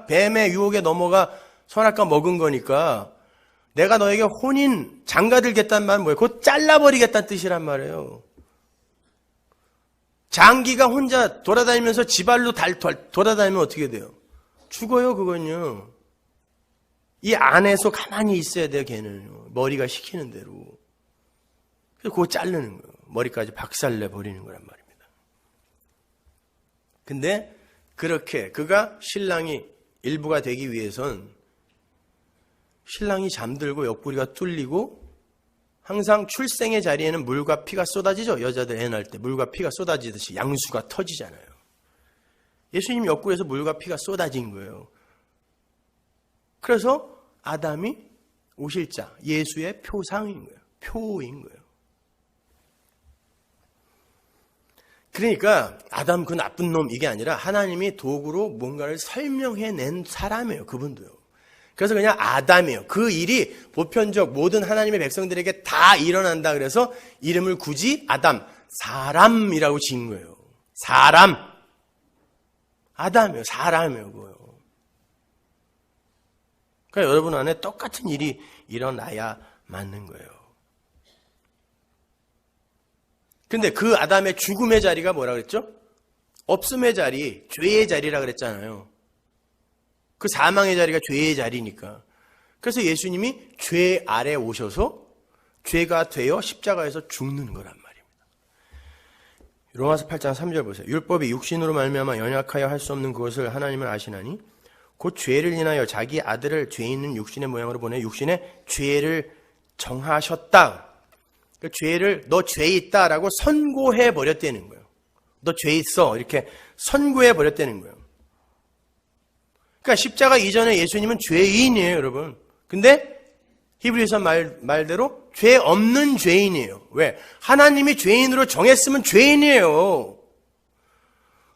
S1: 뱀의 유혹에 넘어가 선악과 먹은 거니까 내가 너에게 혼인 장가들겠다는 말은 뭐예요? 곧 잘라버리겠다는 뜻이란 말이에요. 장기가 혼자 돌아다니면서 지발로 돌아다니면 어떻게 돼요? 죽어요, 그건요. 이 안에서 가만히 있어야 돼요, 걔는. 머리가 시키는 대로. 그래서 그거 자르는 거예요. 머리까지 박살내 버리는 거란 말입니다. 근데 그렇게 그가 신랑이 일부가 되기 위해선 신랑이 잠들고 옆구리가 뚫리고 항상 출생의 자리에는 물과 피가 쏟아지죠. 여자들 애 낳을 때 물과 피가 쏟아지듯이 양수가 터지잖아요. 예수님 옆구리에서 물과 피가 쏟아진 거예요. 그래서 아담이 오실 자, 예수의 표상인 거예요. 표인 거예요. 그러니까 아담 그 나쁜 놈 이게 아니라 하나님이 도구로 뭔가를 설명해낸 사람이에요. 그분도요. 그래서 그냥 아담이에요. 그 일이 보편적 모든 하나님의 백성들에게 다 일어난다 그래서 이름을 굳이 아담, 사람이라고 지은 거예요. 사람. 아담이에요. 사람이에요. 그거요. 그러니까 여러분 안에 똑같은 일이 일어나야 맞는 거예요. 근데 그 아담의 죽음의 자리가 뭐라 그랬죠? 없음의 자리, 죄의 자리라 그랬잖아요. 그 사망의 자리가 죄의 자리니까. 그래서 예수님이 죄 아래 오셔서 죄가 되어 십자가에서 죽는 거란 말입니다. 로마서 8장 3절 보세요. 율법이 육신으로 말미암아 연약하여 할 수 없는 그것을 하나님은 아시나니 곧 죄를 인하여 자기 아들을 죄 있는 육신의 모양으로 보내 육신의 죄를 정하셨다. 그 죄를 너 죄 있다라고 선고해 버렸다는 거예요. 너 죄 있어 이렇게 선고해 버렸다는 거예요. 그러니까 십자가 이전에 예수님은 죄인이에요, 여러분. 근데 히브리서 말대로 죄 없는 죄인이에요. 왜? 하나님이 죄인으로 정했으면 죄인이에요.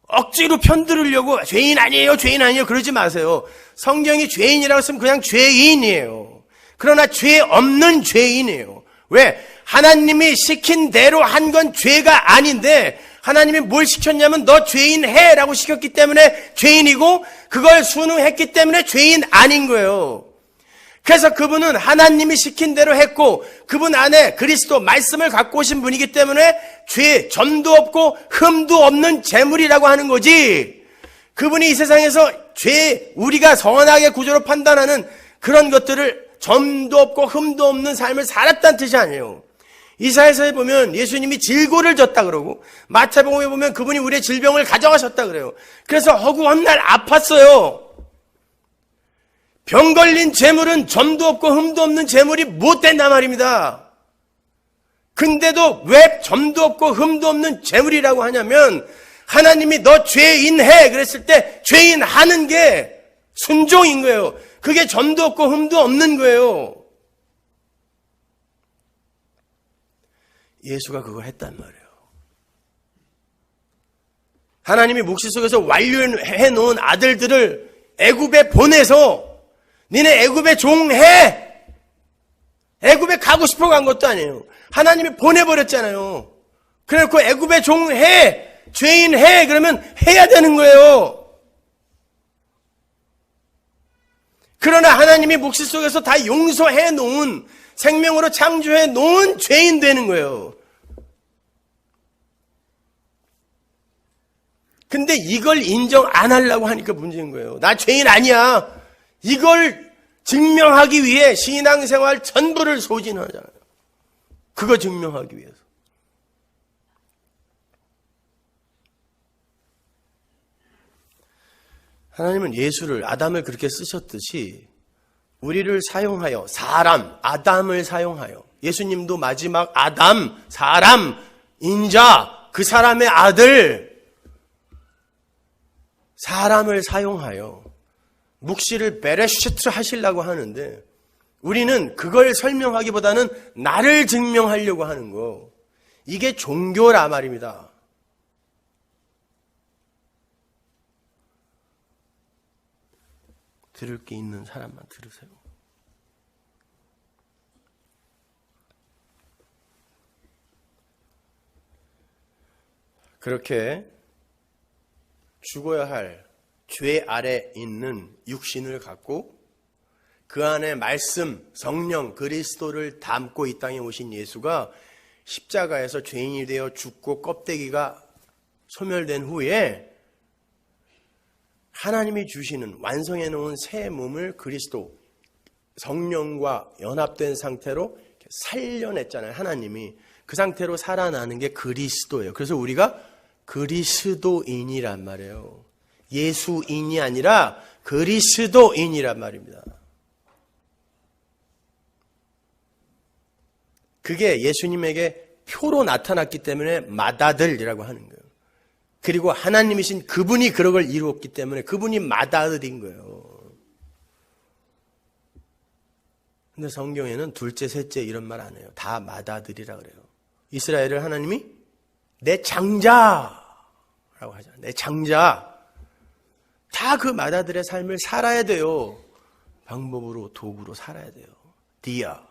S1: 억지로 편들으려고 죄인 아니에요, 죄인 아니에요 그러지 마세요. 성경이 죄인이라고 했으면 그냥 죄인이에요. 그러나 죄 없는 죄인이에요. 왜? 하나님이 시킨 대로 한 건 죄가 아닌데 하나님이 뭘 시켰냐면 너 죄인 해라고 시켰기 때문에 죄인이고 그걸 순응했기 때문에 죄인 아닌 거예요. 그래서 그분은 하나님이 시킨 대로 했고 그분 안에 그리스도 말씀을 갖고 오신 분이기 때문에 죄 점도 없고 흠도 없는 재물이라고 하는 거지. 그분이 이 세상에서 죄 우리가 선하게 구조로 판단하는 그런 것들을 점도 없고 흠도 없는 삶을 살았다는 뜻이 아니에요. 이사야서에 보면 예수님이 질고를 졌다 그러고 마태복음에 보면 그분이 우리의 질병을 가져가셨다 그래요. 그래서 허구한 날 아팠어요. 병 걸린 재물은 점도 없고 흠도 없는 재물이 못 된단 말입니다. 근데도 왜 점도 없고 흠도 없는 재물이라고 하냐면 하나님이 너 죄인해 그랬을 때 죄인하는 게 순종인 거예요. 그게 점도 없고 흠도 없는 거예요. 예수가 그거 했단 말이에요. 하나님이 묵시 속에서 완료해 놓은 아들들을 애굽에 보내서 니네 애굽에 종해. 애굽에 가고 싶어 간 것도 아니에요. 하나님이 보내버렸잖아요. 그래놓고 애굽에 종해. 죄인해. 그러면 해야 되는 거예요. 그러나 하나님이 묵시 속에서 다 용서해 놓은 생명으로 창조해 놓은 죄인 되는 거예요. 근데 이걸 인정 안 하려고 하니까 문제인 거예요. 나 죄인 아니야. 이걸 증명하기 위해 신앙생활 전부를 소진하잖아요. 그거 증명하기 위해서. 하나님은 예수를 아담을 그렇게 쓰셨듯이 우리를 사용하여 사람, 아담을 사용하여 예수님도 마지막 아담, 사람, 인자, 그 사람의 아들 사람을 사용하여 묵시를 베레시트 하시려고 하는데 우리는 그걸 설명하기보다는 나를 증명하려고 하는 거. 이게 종교라 말입니다. 들을 게 있는 사람만 들으세요. 그렇게 죽어야 할 죄 아래 있는 육신을 갖고 그 안에 말씀, 성령, 그리스도를 담고 이 땅에 오신 예수가 십자가에서 죄인이 되어 죽고 껍데기가 소멸된 후에 하나님이 주시는 완성해 놓은 새 몸을 그리스도 성령과 연합된 상태로 살려냈잖아요. 하나님이 그 상태로 살아나는 게 그리스도예요. 그래서 우리가 그리스도인이란 말이에요. 예수인이 아니라 그리스도인이란 말입니다. 그게 예수님에게 표로 나타났기 때문에 맏아들이라고 하는 거예요. 그리고 하나님이신 그분이 그런 걸 이루었기 때문에 그분이 맏아들인 거예요. 근데 성경에는 둘째, 셋째 이런 말 안 해요. 다 맏아들이라 그래요. 이스라엘을 하나님이 내 장자 라고 하잖아요. 내 장자. 다 그 마다들의 삶을 살아야 돼요. 방법으로, 도구로 살아야 돼요. 디아.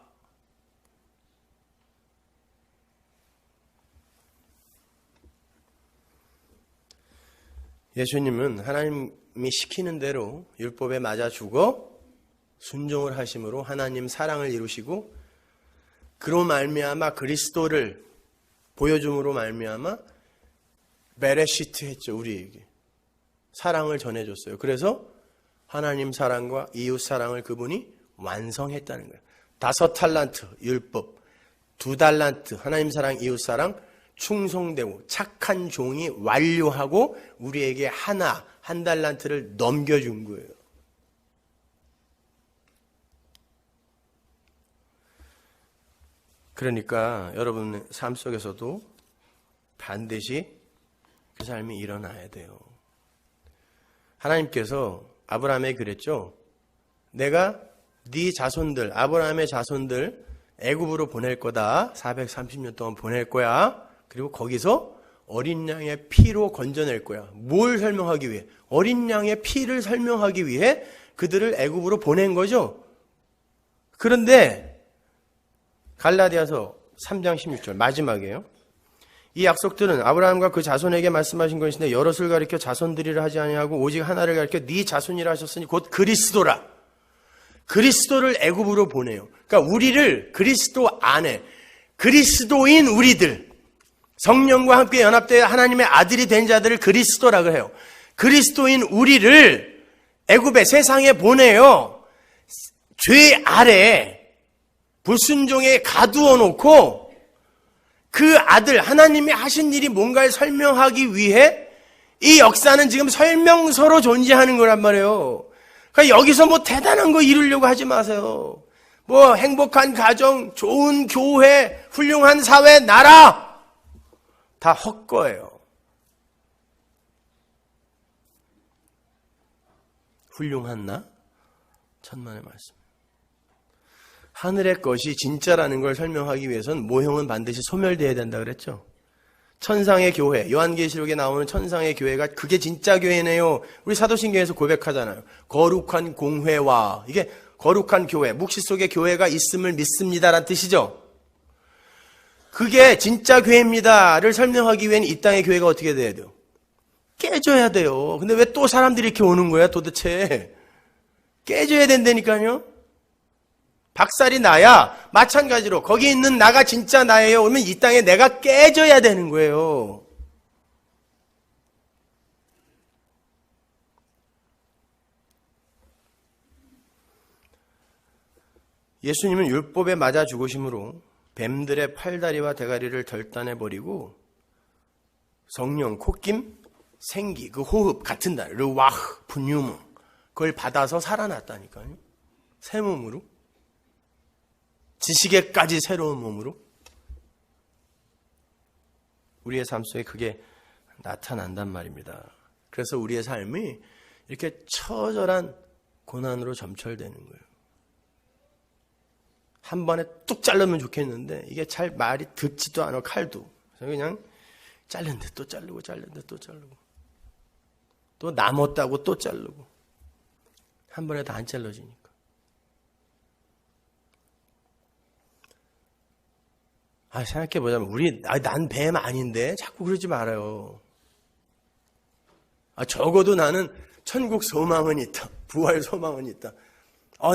S1: 예수님은 하나님이 시키는 대로 율법에 맞아 죽어 순종을 하심으로 하나님 사랑을 이루시고 그로 말미암아 그리스도를 보여줌으로 말미암아 베레시트 했죠. 우리에게 사랑을 전해줬어요. 그래서 하나님 사랑과 이웃 사랑을 그분이 완성했다는 거예요. 5달란트 율법, 2달란트 하나님 사랑, 이웃 사랑 충성되고 착한 종이 완료하고 우리에게 한 달란트를 넘겨준 거예요. 그러니까 여러분 삶 속에서도 반드시 그 삶이 일어나야 돼요. 하나님께서 아브라함에게 그랬죠. 내가 네 자손들, 아브라함의 자손들 애굽으로 보낼 거다. 430년 동안 보낼 거야. 그리고 거기서 어린 양의 피로 건져낼 거야. 뭘 설명하기 위해? 어린 양의 피를 설명하기 위해 그들을 애굽으로 보낸 거죠. 그런데 갈라디아서 3장 16절 마지막이에요. 이 약속들은 아브라함과 그 자손에게 말씀하신 것인데 여럿을 가리켜 자손들이라 하지 아니하고 오직 하나를 가리켜 네 자손이라 하셨으니 곧 그리스도라. 그리스도를 애굽으로 보내요. 그러니까 우리를 그리스도 안에 그리스도인 우리들 성령과 함께 연합되어 하나님의 아들이 된 자들을 그리스도라고 해요. 그리스도인 우리를 애굽의 세상에 보내요. 죄 아래 불순종에 가두어 놓고 그 아들 하나님이 하신 일이 뭔가를 설명하기 위해 이 역사는 지금 설명서로 존재하는 거란 말이에요. 그러니까 여기서 뭐 대단한 거 이루려고 하지 마세요. 뭐 행복한 가정, 좋은 교회, 훌륭한 사회, 나라 다 헛거예요. 훌륭한 나? 천만의 말씀. 하늘의 것이 진짜라는 걸 설명하기 위해서는 모형은 반드시 소멸되어야 된다 그랬죠. 천상의 교회, 요한계시록에 나오는 천상의 교회가 그게 진짜 교회네요. 우리 사도신경에서 고백하잖아요. 거룩한 공회와 이게 거룩한 교회, 묵시 속에 교회가 있음을 믿습니다라는 뜻이죠. 그게 진짜 교회입니다를 설명하기 위해는 이 땅의 교회가 어떻게 돼야 돼요? 깨져야 돼요. 근데 왜 또 사람들이 이렇게 오는 거야 도대체? 깨져야 된다니까요. 박살이 나야 마찬가지로 거기 있는 나가 진짜 나예요. 그러면 이 땅에 내가 깨져야 되는 거예요. 예수님은 율법에 맞아 죽으심으로 뱀들의 팔다리와 대가리를 결단해버리고 성령, 콧김, 생기, 그 호흡 같은 달, 르와흐, 분유무 그걸 받아서 살아났다니까요. 새 몸으로. 지식에까지 새로운 몸으로. 우리의 삶 속에 그게 나타난단 말입니다. 그래서 우리의 삶이 이렇게 처절한 고난으로 점철되는 거예요. 한 번에 뚝 자르면 좋겠는데 이게 잘 말이 듣지도 않아 칼도. 그래서 그냥 자르는데 또 자르고 자르는데 또 자르고 또 남았다고 또 자르고 한 번에 다 안 잘라지니까. 생각해보자면 난 뱀 아닌데 자꾸 그러지 말아요. 적어도 나는 천국 소망은 있다. 부활 소망은 있다.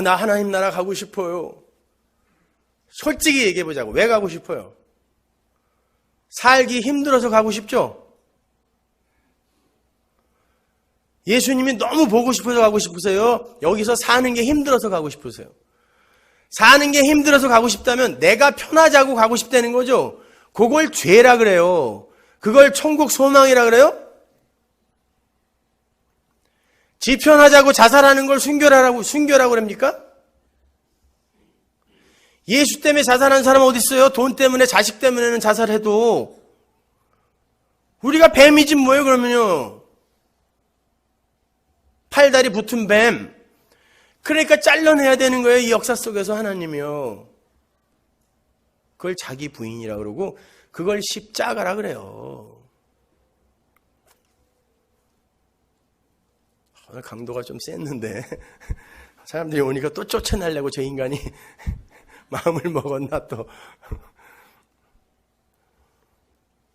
S1: 나 하나님 나라 가고 싶어요. 솔직히 얘기해보자고. 왜 가고 싶어요? 살기 힘들어서 가고 싶죠? 예수님이 너무 보고 싶어서 가고 싶으세요? 여기서 사는 게 힘들어서 가고 싶으세요? 사는 게 힘들어서 가고 싶다면 내가 편하자고 가고 싶다는 거죠? 그걸 죄라 그래요. 그걸 천국 소망이라 그래요? 지 편하자고 자살하는 걸 순교라고 그럽니까? 예수 때문에 자살하는 사람 어디 있어요? 돈 때문에, 자식 때문에는 자살해도. 우리가 뱀이지 뭐예요 그러면요. 팔다리 붙은 뱀. 그러니까 잘라내야 되는 거예요. 이 역사 속에서 하나님이요. 그걸 자기 부인이라 그러고 그걸 십자가라 그래요. 오늘 강도가 좀 셌는데 사람들이 오니까 또 쫓아내려고 저 인간이 마음을 먹었나 또.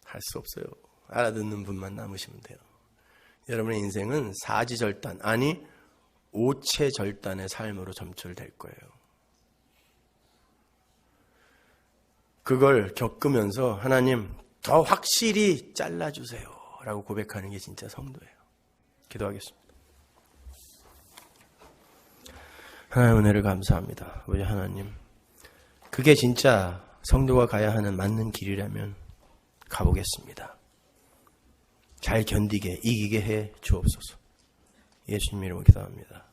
S1: 할 수 없어요. 알아듣는 분만 남으시면 돼요. 여러분의 인생은 사지절단, 아니 오체절단의 삶으로 점철될 거예요. 그걸 겪으면서 하나님 더 확실히 잘라주세요 라고 고백하는 게 진짜 성도예요. 기도하겠습니다. 하나님 은혜를 감사합니다. 우리 하나님, 그게 진짜 성도가 가야 하는 맞는 길이라면 가보겠습니다. 잘 견디게, 이기게 해 주옵소서. 예수님 이름으로 기도합니다.